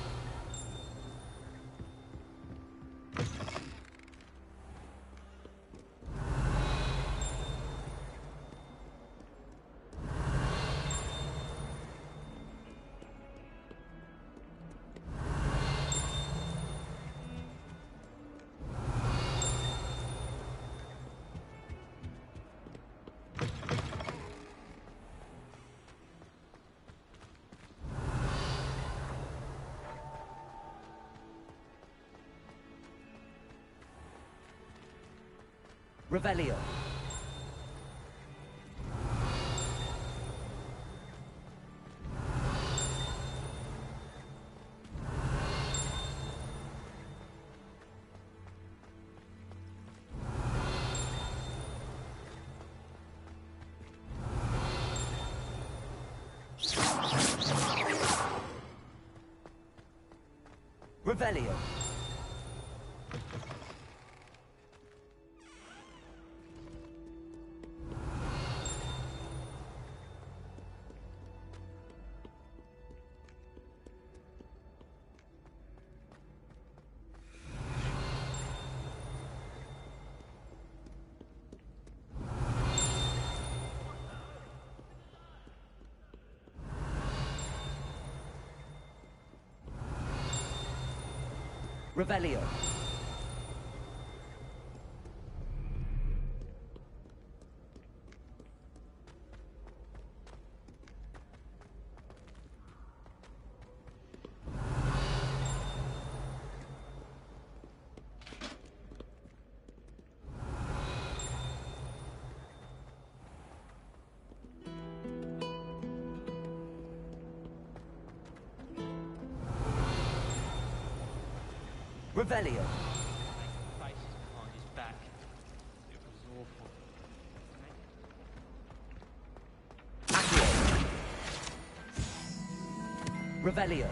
Revelio. Revelio. Revelio. Revelio. Faces behind his back. It was awful. Revelio.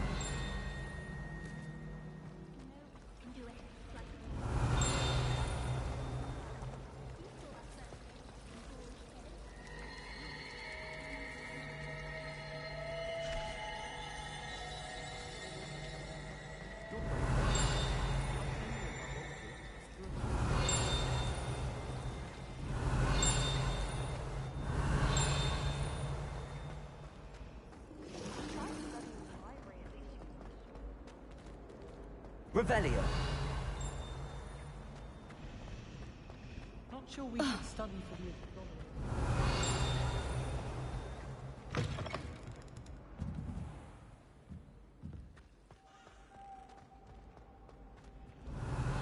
Revelio. Not sure we should study for the astronomy.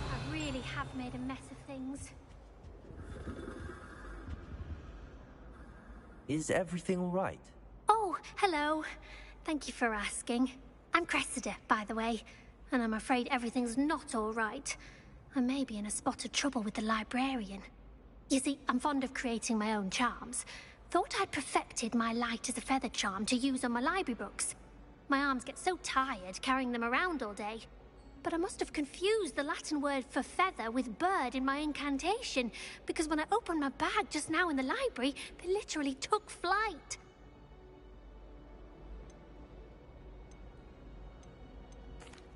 I really have made a mess of things. Is everything all right? Oh, hello. Thank you for asking. I'm Cressida, by the way, and I'm afraid everything's not all right. I may be in a spot of trouble with the librarian. You see, I'm fond of creating my own charms. Thought I'd perfected my light as a feather charm to use on my library books. My arms get so tired carrying them around all day. But I must have confused the Latin word for feather with bird in my incantation, because when I opened my bag just now in the library, they literally took flight.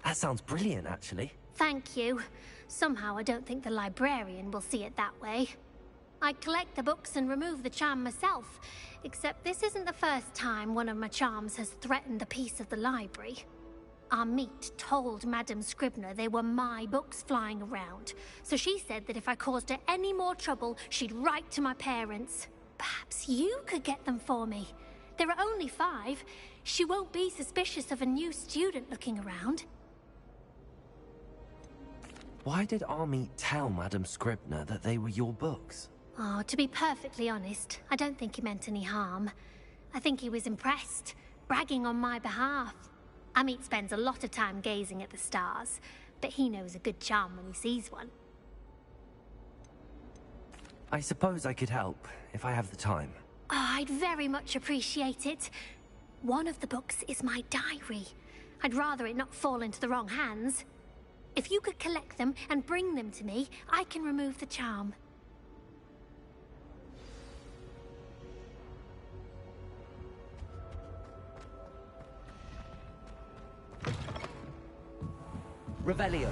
That sounds brilliant, actually. Thank you. Somehow I don't think the librarian will see it that way. I collect the books and remove the charm myself, except this isn't the first time one of my charms has threatened the peace of the library. Our meet told Madame Scribner they were my books flying around, so she said that if I caused her any more trouble, she'd write to my parents. Perhaps you could get them for me. There are only 5. She won't be suspicious of a new student looking around. Why did Army tell Madame Scribner that they were your books? Oh, to be perfectly honest, I don't think he meant any harm. I think he was impressed, bragging on my behalf. Amit spends a lot of time gazing at the stars, but he knows a good charm when he sees one. I suppose I could help, if I have the time. Oh, I'd very much appreciate it. One of the books is my diary. I'd rather it not fall into the wrong hands. If you could collect them and bring them to me, I can remove the charm. Revelio.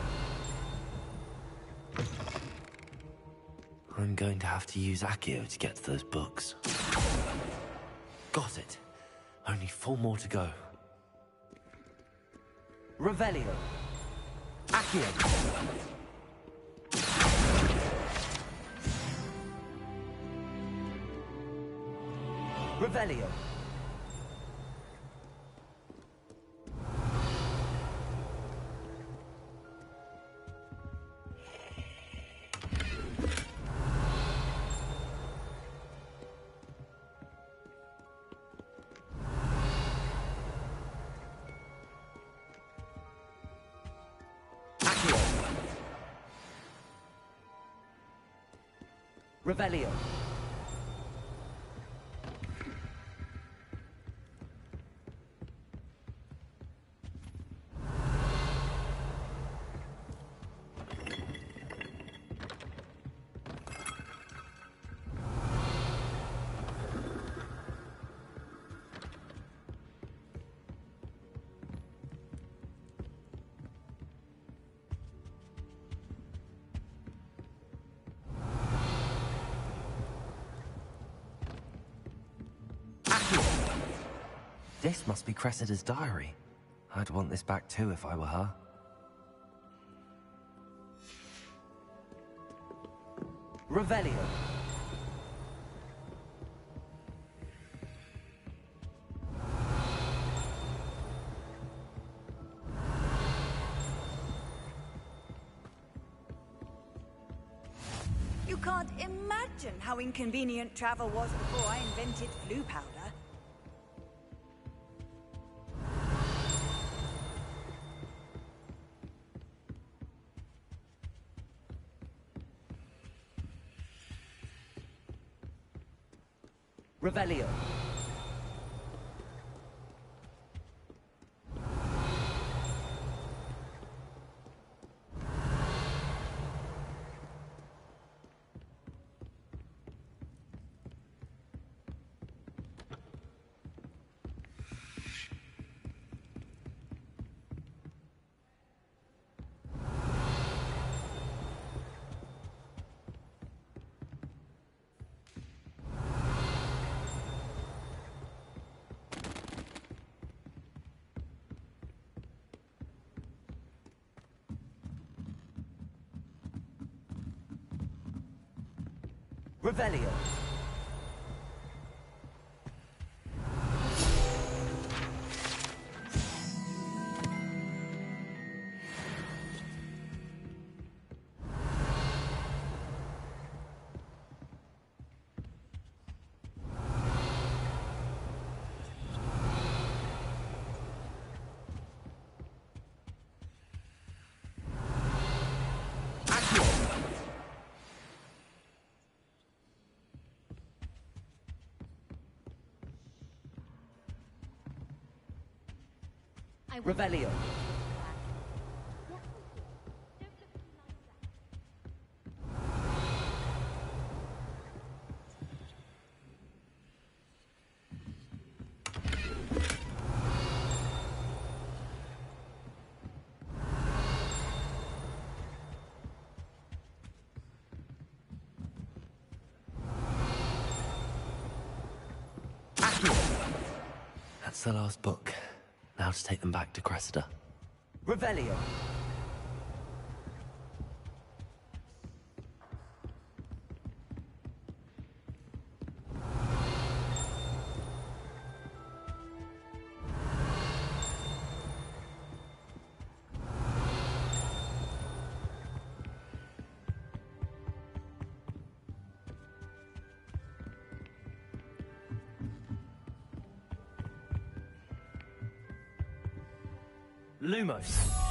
I'm going to have to use Accio to get to those books. Got it. Only 4 more to go. Revelio. Accio. Revelio. Revelio. This must be Cressida's diary. I'd want this back too if I were her. Revelio. You can't imagine how inconvenient travel was before I invented blue powder. Revelio. Revelio. Revelio. That's the last book. Now to take them back to Cressida. Revelio. Lumos.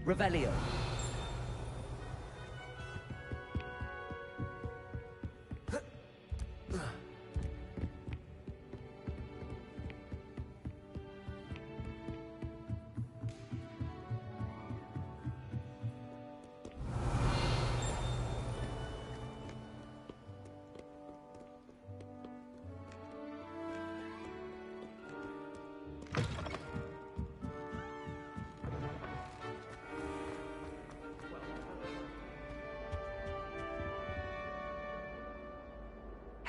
Revelio.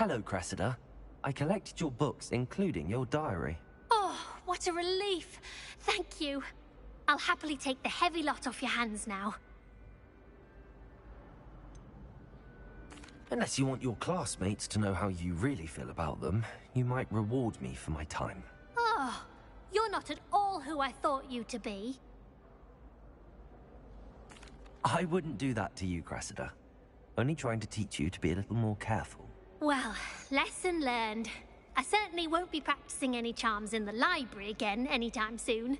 Hello, Cressida. I collected your books, including your diary. Oh, what a relief. Thank you. I'll happily take the heavy lot off your hands now. Unless you want your classmates to know how you really feel about them, you might reward me for my time. Oh, you're not at all who I thought you to be. I wouldn't do that to you, Cressida. Only trying to teach you to be a little more careful. Well, lesson learned. I certainly won't be practicing any charms in the library again anytime soon.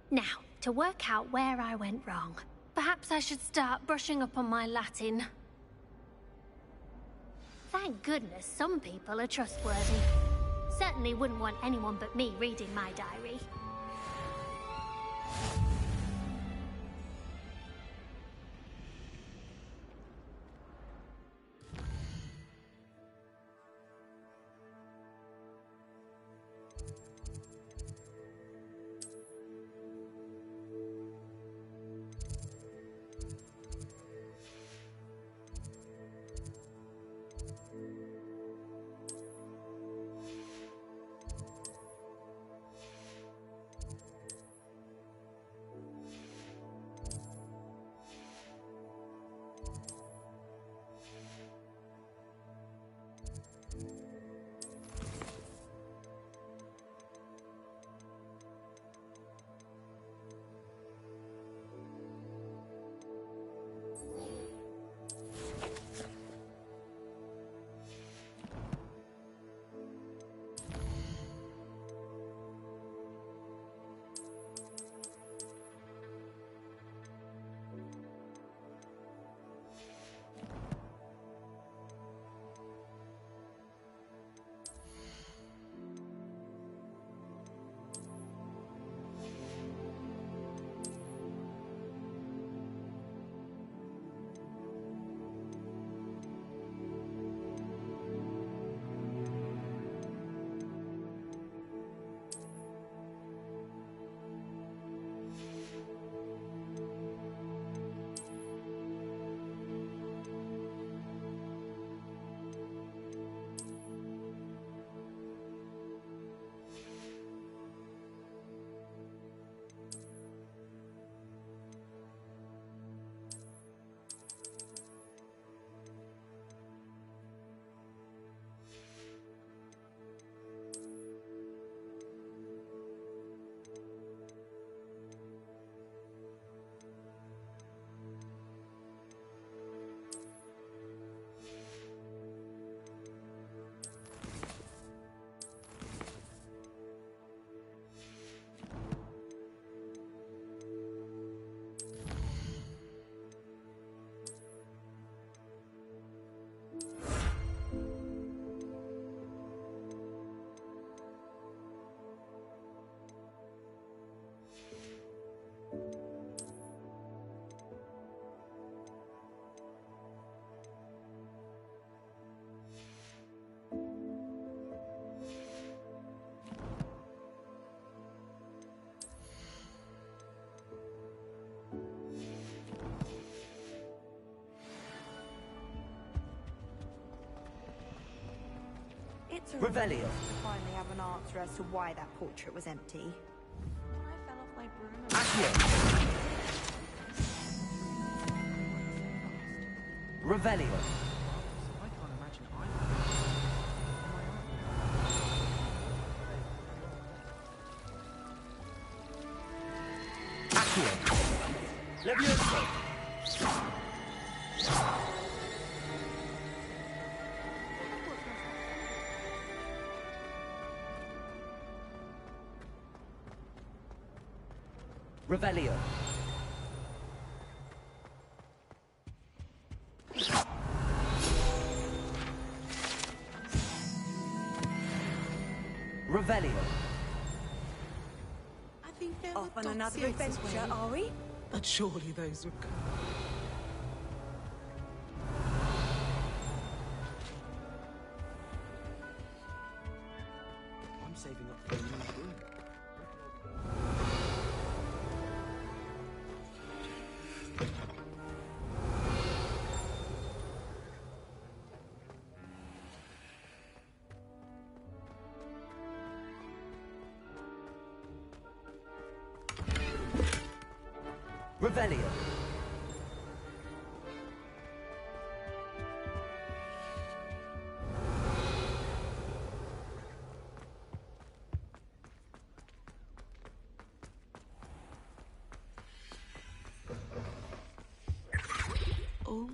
Now, to work out where I went wrong. Perhaps I should start brushing up on my Latin. Thank goodness some people are trustworthy. Certainly wouldn't want anyone but me reading my diary. It's a Revelio. relief to finally have an answer as to why that portrait was empty. I fell off my broom and... Revelio. I can't imagine Accio. Levioso. Revelio. Revelio. I think there Off were on another dossiers as adventure, well. are we? But surely those would come. I'm saving up for a new room. Revelio. Oh.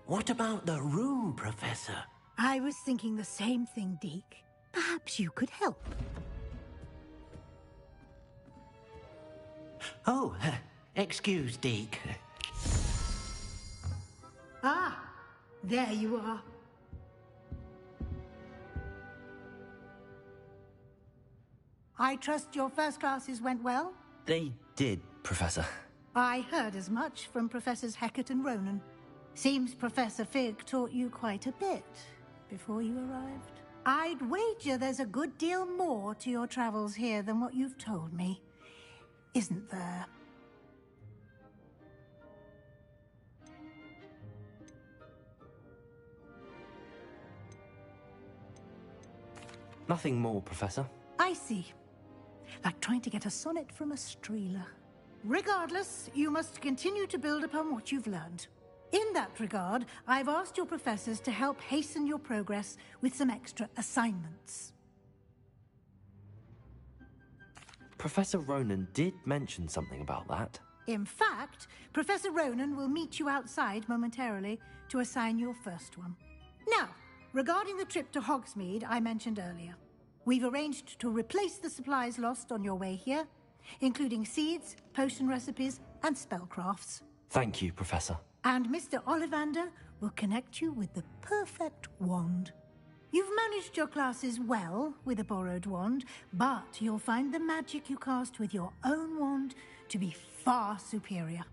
What about the room, Professor? I was thinking the same thing, Deke. Perhaps you could help. Oh, excuse, Deke. Ah, there you are. I trust your first classes went well? They did, Professor. I heard as much from Professors Hecat and Ronan. Seems Professor Fig taught you quite a bit before you arrived. I'd wager there's a good deal more to your travels here than what you've told me. Isn't there? Nothing more, Professor. I see. Like trying to get a sonnet from a streeler. Regardless, you must continue to build upon what you've learned. In that regard, I've asked your professors to help hasten your progress with some extra assignments. Professor Ronan did mention something about that. In fact, Professor Ronan will meet you outside momentarily to assign your first one. Now, regarding the trip to Hogsmeade I mentioned earlier, we've arranged to replace the supplies lost on your way here, including seeds, potion recipes, and spellcrafts. Thank you, Professor. And Mr. Ollivander will connect you with the perfect wand. You've managed your classes well with a borrowed wand, but you'll find the magic you cast with your own wand to be far superior.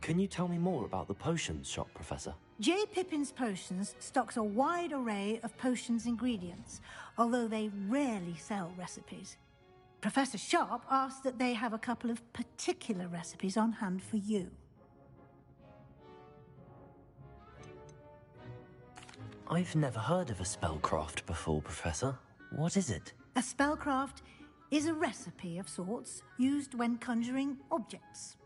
Can you tell me more about the potions shop, Professor? J. Pippin's Potions stocks a wide array of potions ingredients, although they rarely sell recipes. Professor Sharp asked that they have a couple of particular recipes on hand for you. I've never heard of a spellcraft before, Professor. What is it? A spellcraft is a recipe of sorts used when conjuring objects.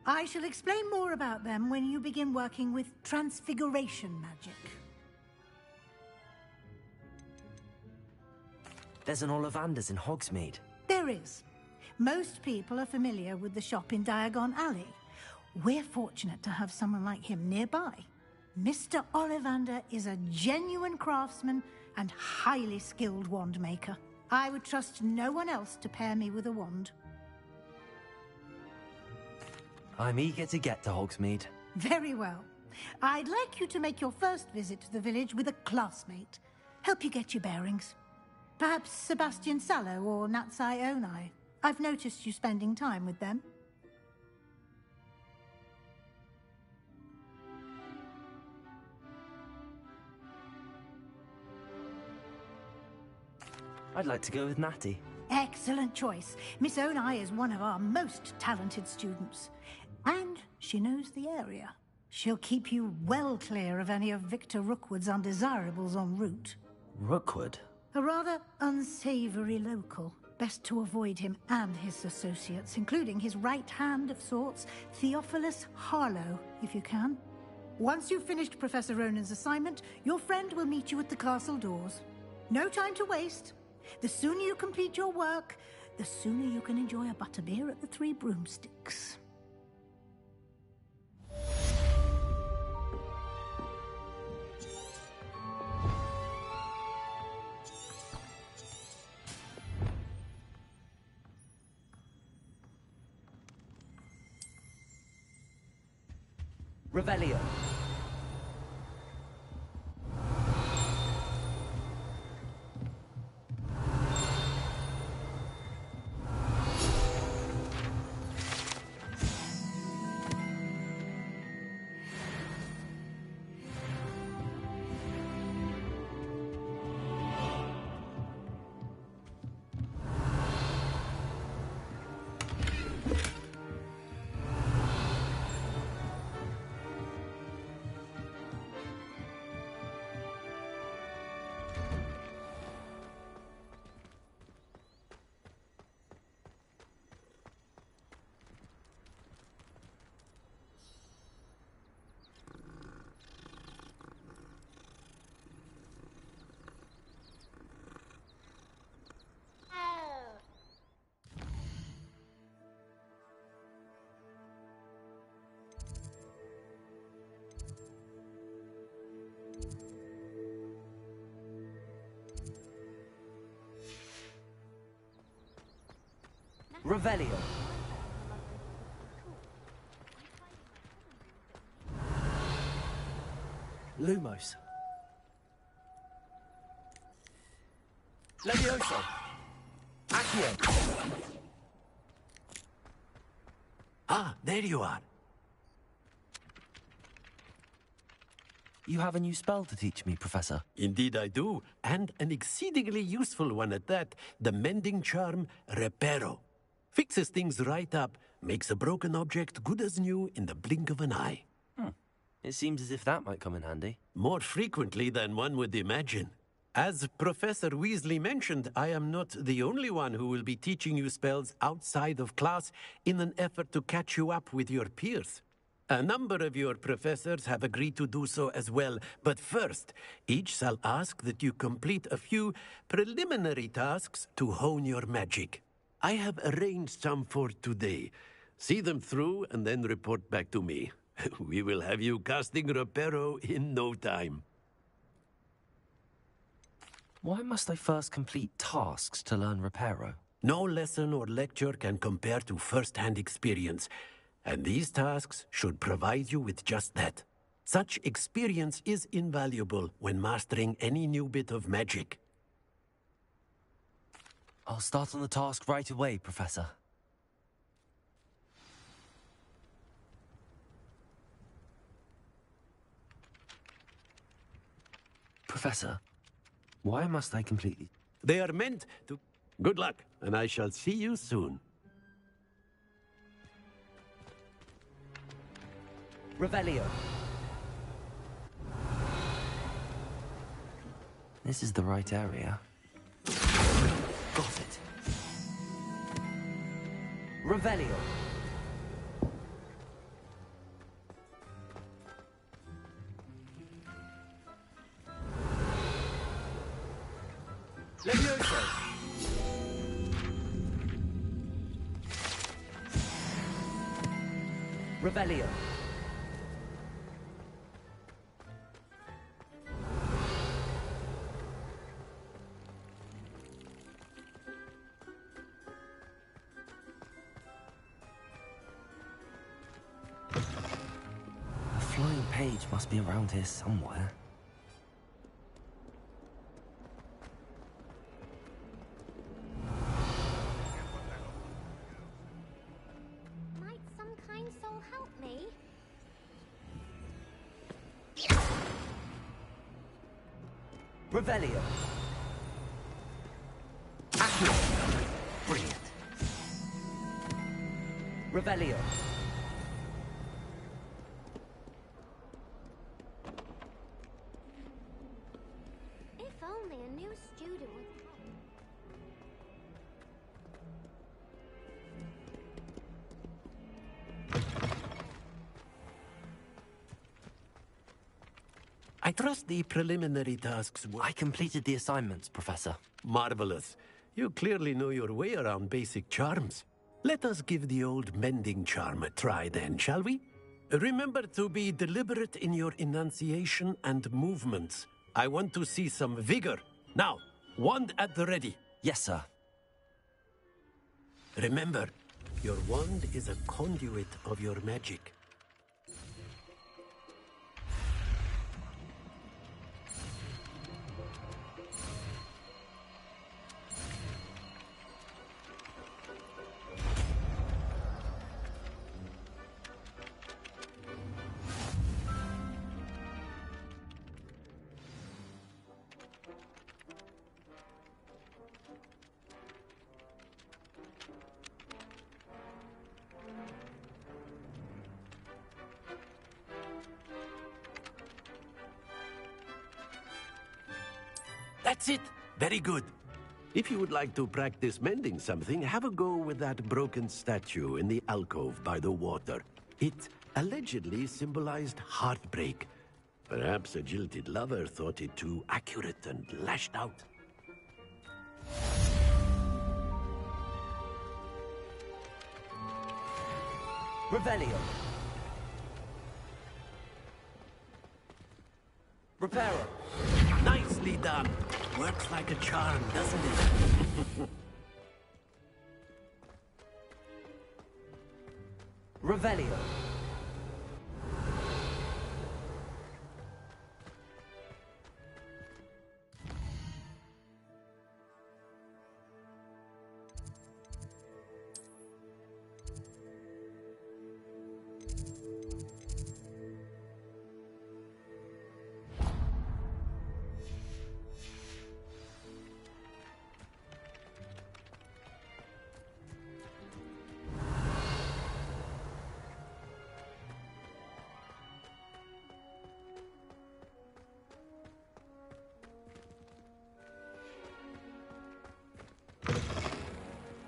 I shall explain more about them when you begin working with transfiguration magic. There's an Ollivander's in Hogsmeade. There is. Most people are familiar with the shop in Diagon Alley. We're fortunate to have someone like him nearby. Mr. Ollivander is a genuine craftsman and highly skilled wand maker. I would trust no one else to pair me with a wand. I'm eager to get to Hogsmeade. Very well. I'd like you to make your first visit to the village with a classmate. Help you get your bearings. Perhaps Sebastian Sallow or Natsai Onai. I've noticed you spending time with them. I'd like to go with Natty. Excellent choice. Miss Onai is one of our most talented students. And she knows the area. She'll keep you well clear of any of Victor Rookwood's undesirables en route. Rookwood? A rather unsavory local. Best to avoid him and his associates, including his right hand of sorts, Theophilus Harlow, if you can. Once you've finished Professor Ronan's assignment, your friend will meet you at the castle doors. No time to waste. The sooner you complete your work, the sooner you can enjoy a butterbeer at the Three Broomsticks. Revelio. Revelio. Lumos. Levioso. Accio. Ah, there you are. You have a new spell to teach me, Professor. Indeed I do, and an exceedingly useful one at that. The mending charm, Reparo. Fixes things right up, makes a broken object good as new in the blink of an eye. It seems as if that might come in handy. More frequently than one would imagine. As Professor Weasley mentioned, I am not the only one who will be teaching you spells outside of class in an effort to catch you up with your peers. A number of your professors have agreed to do so as well, but first, each shall ask that you complete a few preliminary tasks to hone your magic. I have arranged some for today. See them through and then report back to me. We will have you casting Reparo in no time. Why must I first complete tasks to learn Reparo? No lesson or lecture can compare to first-hand experience, and these tasks should provide you with just that. Such experience is invaluable when mastering any new bit of magic. I'll start on the task right away, Professor. Professor, why must I completely... They are meant to... Good luck, and I shall see you soon. Revelio. This is the right area. Got it. Revelio. Levioso. Revelio. The flying page must be around here somewhere. Might some kind soul help me? Revelio. Accio. Brilliant. Revelio. If only a new student would help. I trust the preliminary tasks were... I completed the assignments, Professor. Marvelous. You clearly know your way around basic charms. Let us give the old mending charm a try then, shall we? Remember to be deliberate in your enunciation and movements. I want to see some vigor. Now, wand at the ready. Yes, sir. Remember, your wand is a conduit of your magic. That's it. Very good. If you would like to practice mending something, have a go with that broken statue in the alcove by the water. It allegedly symbolized heartbreak. Perhaps a jilted lover thought it too accurate and lashed out. Revelio. Reparo. Nicely done. Works like a charm, doesn't it? Revelio.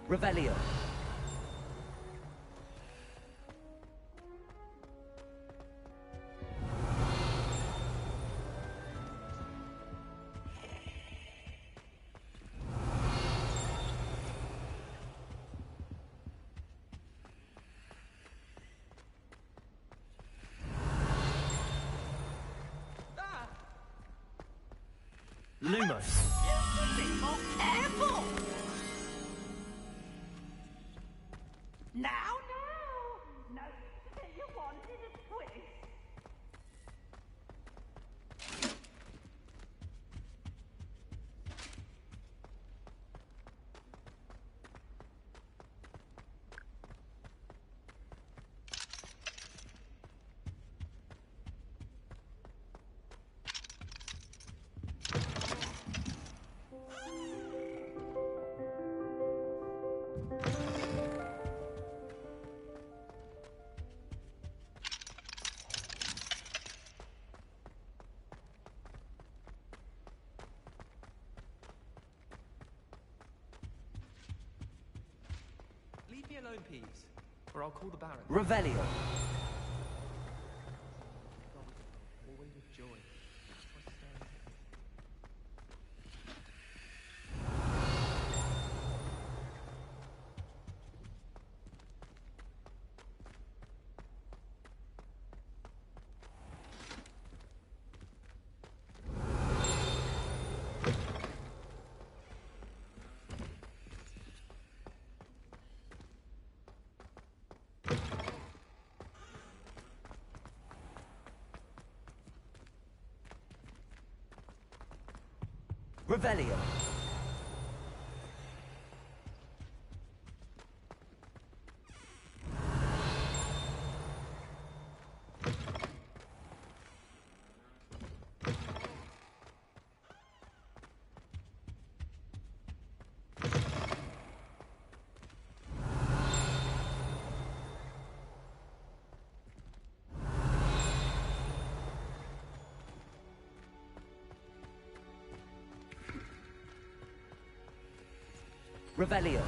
Revelio. Lumos. Be more careful! Now, no, you wanted a twist. Leave me alone, Peas, or I'll call the Baron. Revelio. Always with joy. Revelio. Revelio.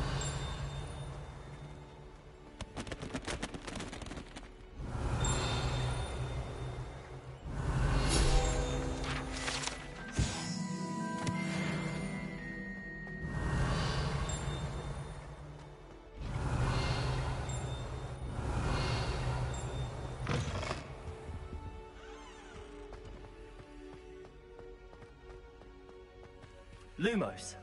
Lumos.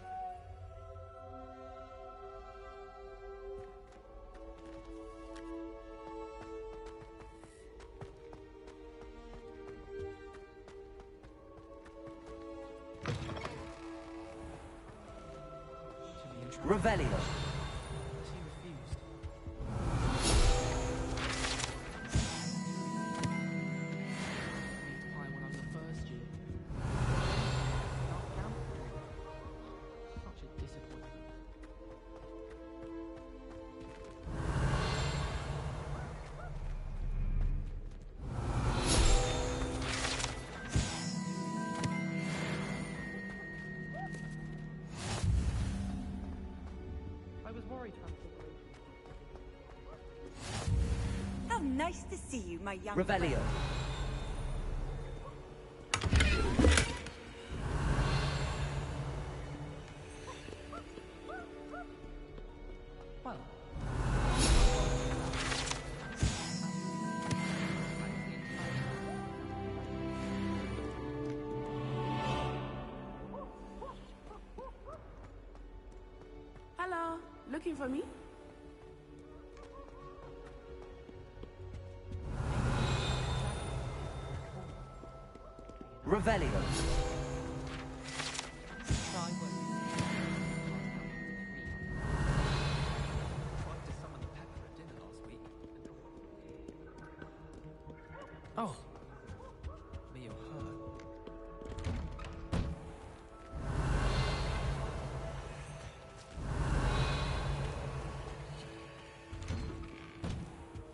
Revelio. She refused. Meat pie when I was a first year. Not camp. Such a disappointment. I was worried How nice to see you, my young Revelio. friend. Well. Hello, looking for me? Revelio. Oh, me or her?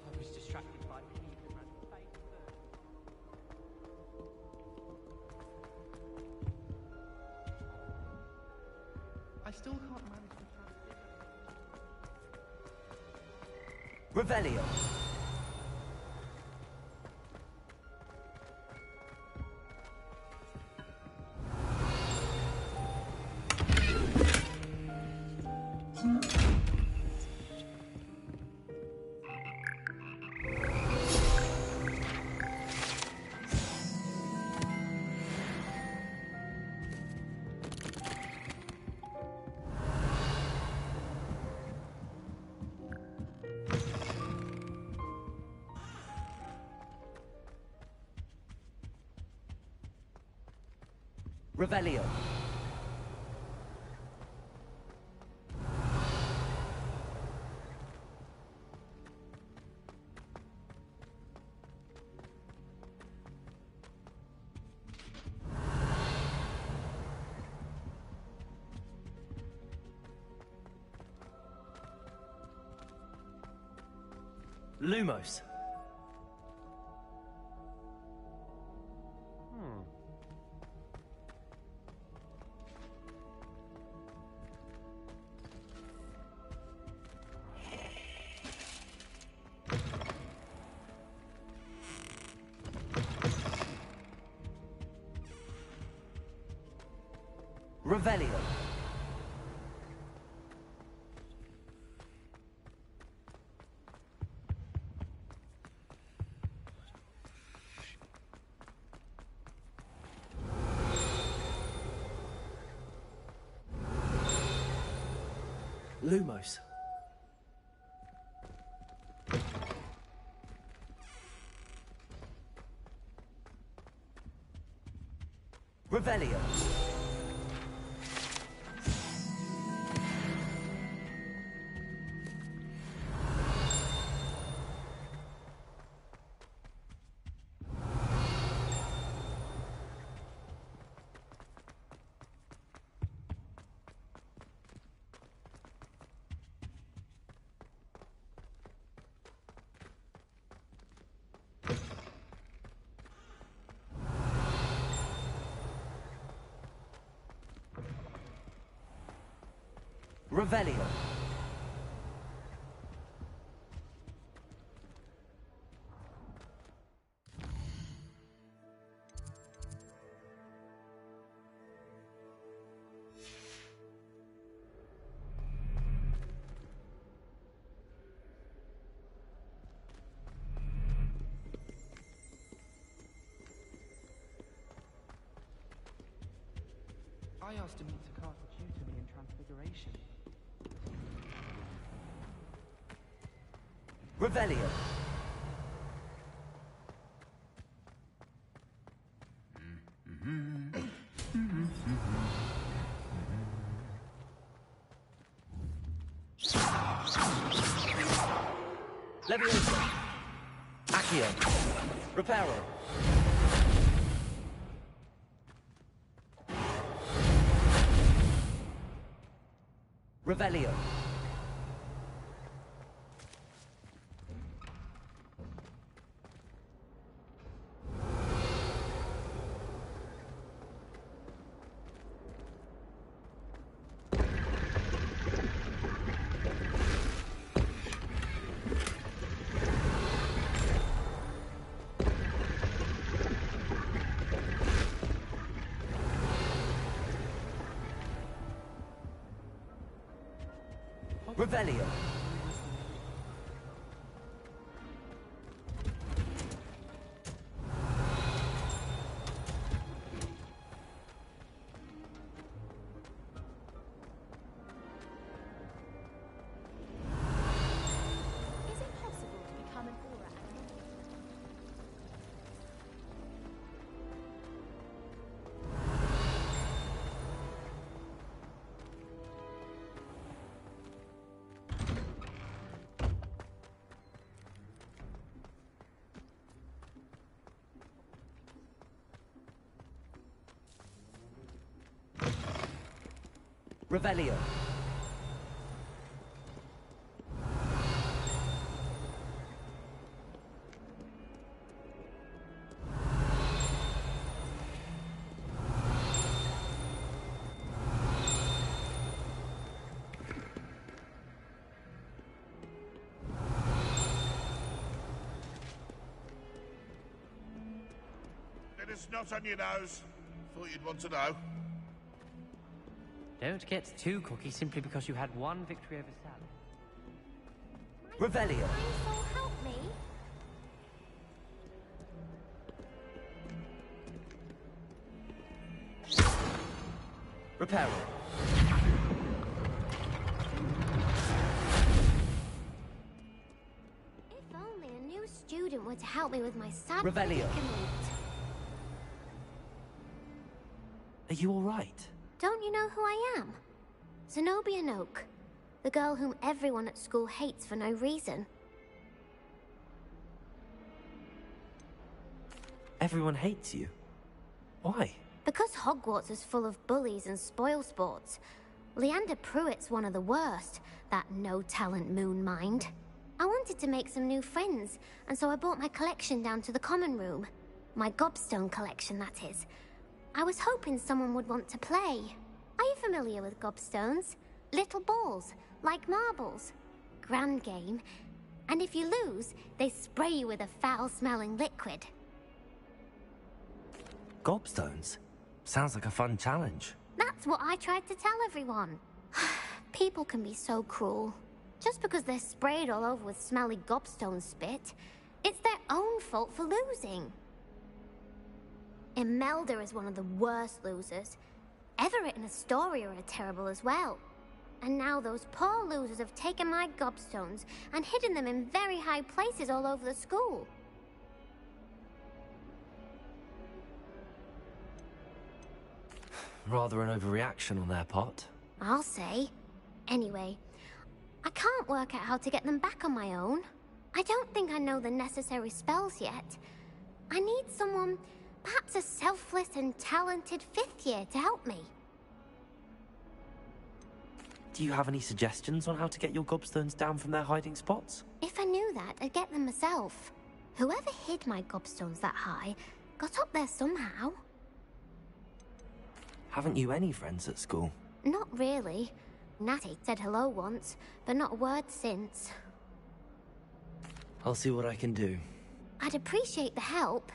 I was distracted by Pete and ran face first. I still can't manage to transfigure. Revelio. Revelio. Lumos. Revelio. Lumos. Revelio. Revelio. I asked him to cast a tutor me in Transfiguration. Revelio. Leviosa. Accio. Reparo. Revelio. Revelio. Is it possible to become an aura Revelio. It's not on your nose. Thought you'd want to know. Don't get too cocky simply because you had one victory over Sally. Revelio. Mindful, help me. Reparo. If only a new student were to help me with my sad Revelio. predicament. Are you all right? Don't you know who I am? Zenobia Noak, the girl whom everyone at school hates for no reason. Everyone hates you. Why? Because Hogwarts is full of bullies and spoilsports. Leander Pruitt's one of the worst, that no-talent moon mind. I wanted to make some new friends, and so I brought my collection down to the common room. My gobstone collection, that is. I was hoping someone would want to play. Are you familiar with gobstones? Little balls, like marbles. Grand game. And if you lose, they spray you with a foul-smelling liquid. Gobstones? Sounds like a fun challenge. That's what I tried to tell everyone. People can be so cruel. Just because they're sprayed all over with smelly gobstone spit, it's their own fault for losing. Imelda is one of the worst losers. Everett and Astoria are terrible as well. And now those poor losers have taken my gobstones and hidden them in very high places all over the school. Rather an overreaction on their part. I'll say. Anyway, I can't work out how to get them back on my own. I don't think I know the necessary spells yet. I need someone, perhaps a selfless and talented fifth year to help me. Do you have any suggestions on how to get your gobstones down from their hiding spots? If I knew that, I'd get them myself. Whoever hid my gobstones that high got up there somehow. Haven't you any friends at school? Not really. Natty said hello once, but not a word since. I'll see what I can do. I'd appreciate the help.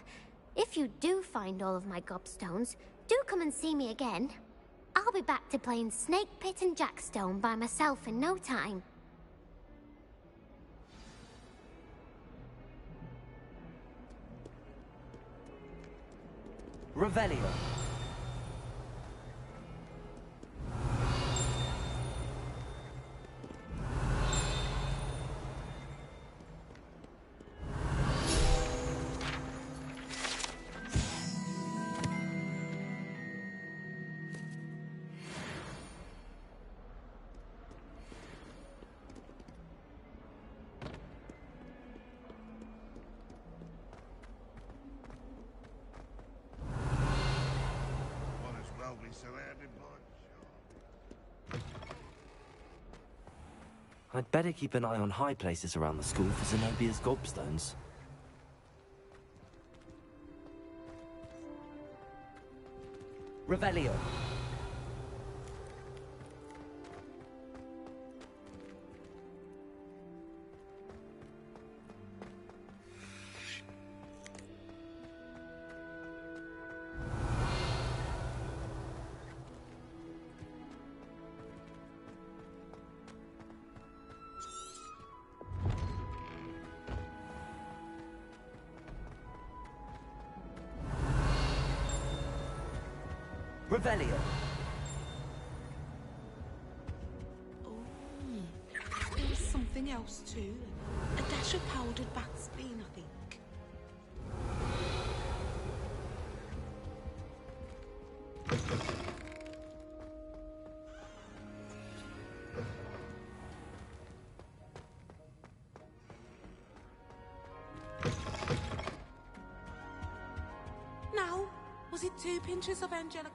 If you do find all of my gobstones, do come and see me again. I'll be back to playing Snake Pit and Jackstone by myself in no time. Revelio. I'd better keep an eye on high places around the school for Zenobia's gobstones. Revelio. Revelio. There was something else too. A dash of powdered bat's bean, I think. Now, was it 2 pinches of Angelica?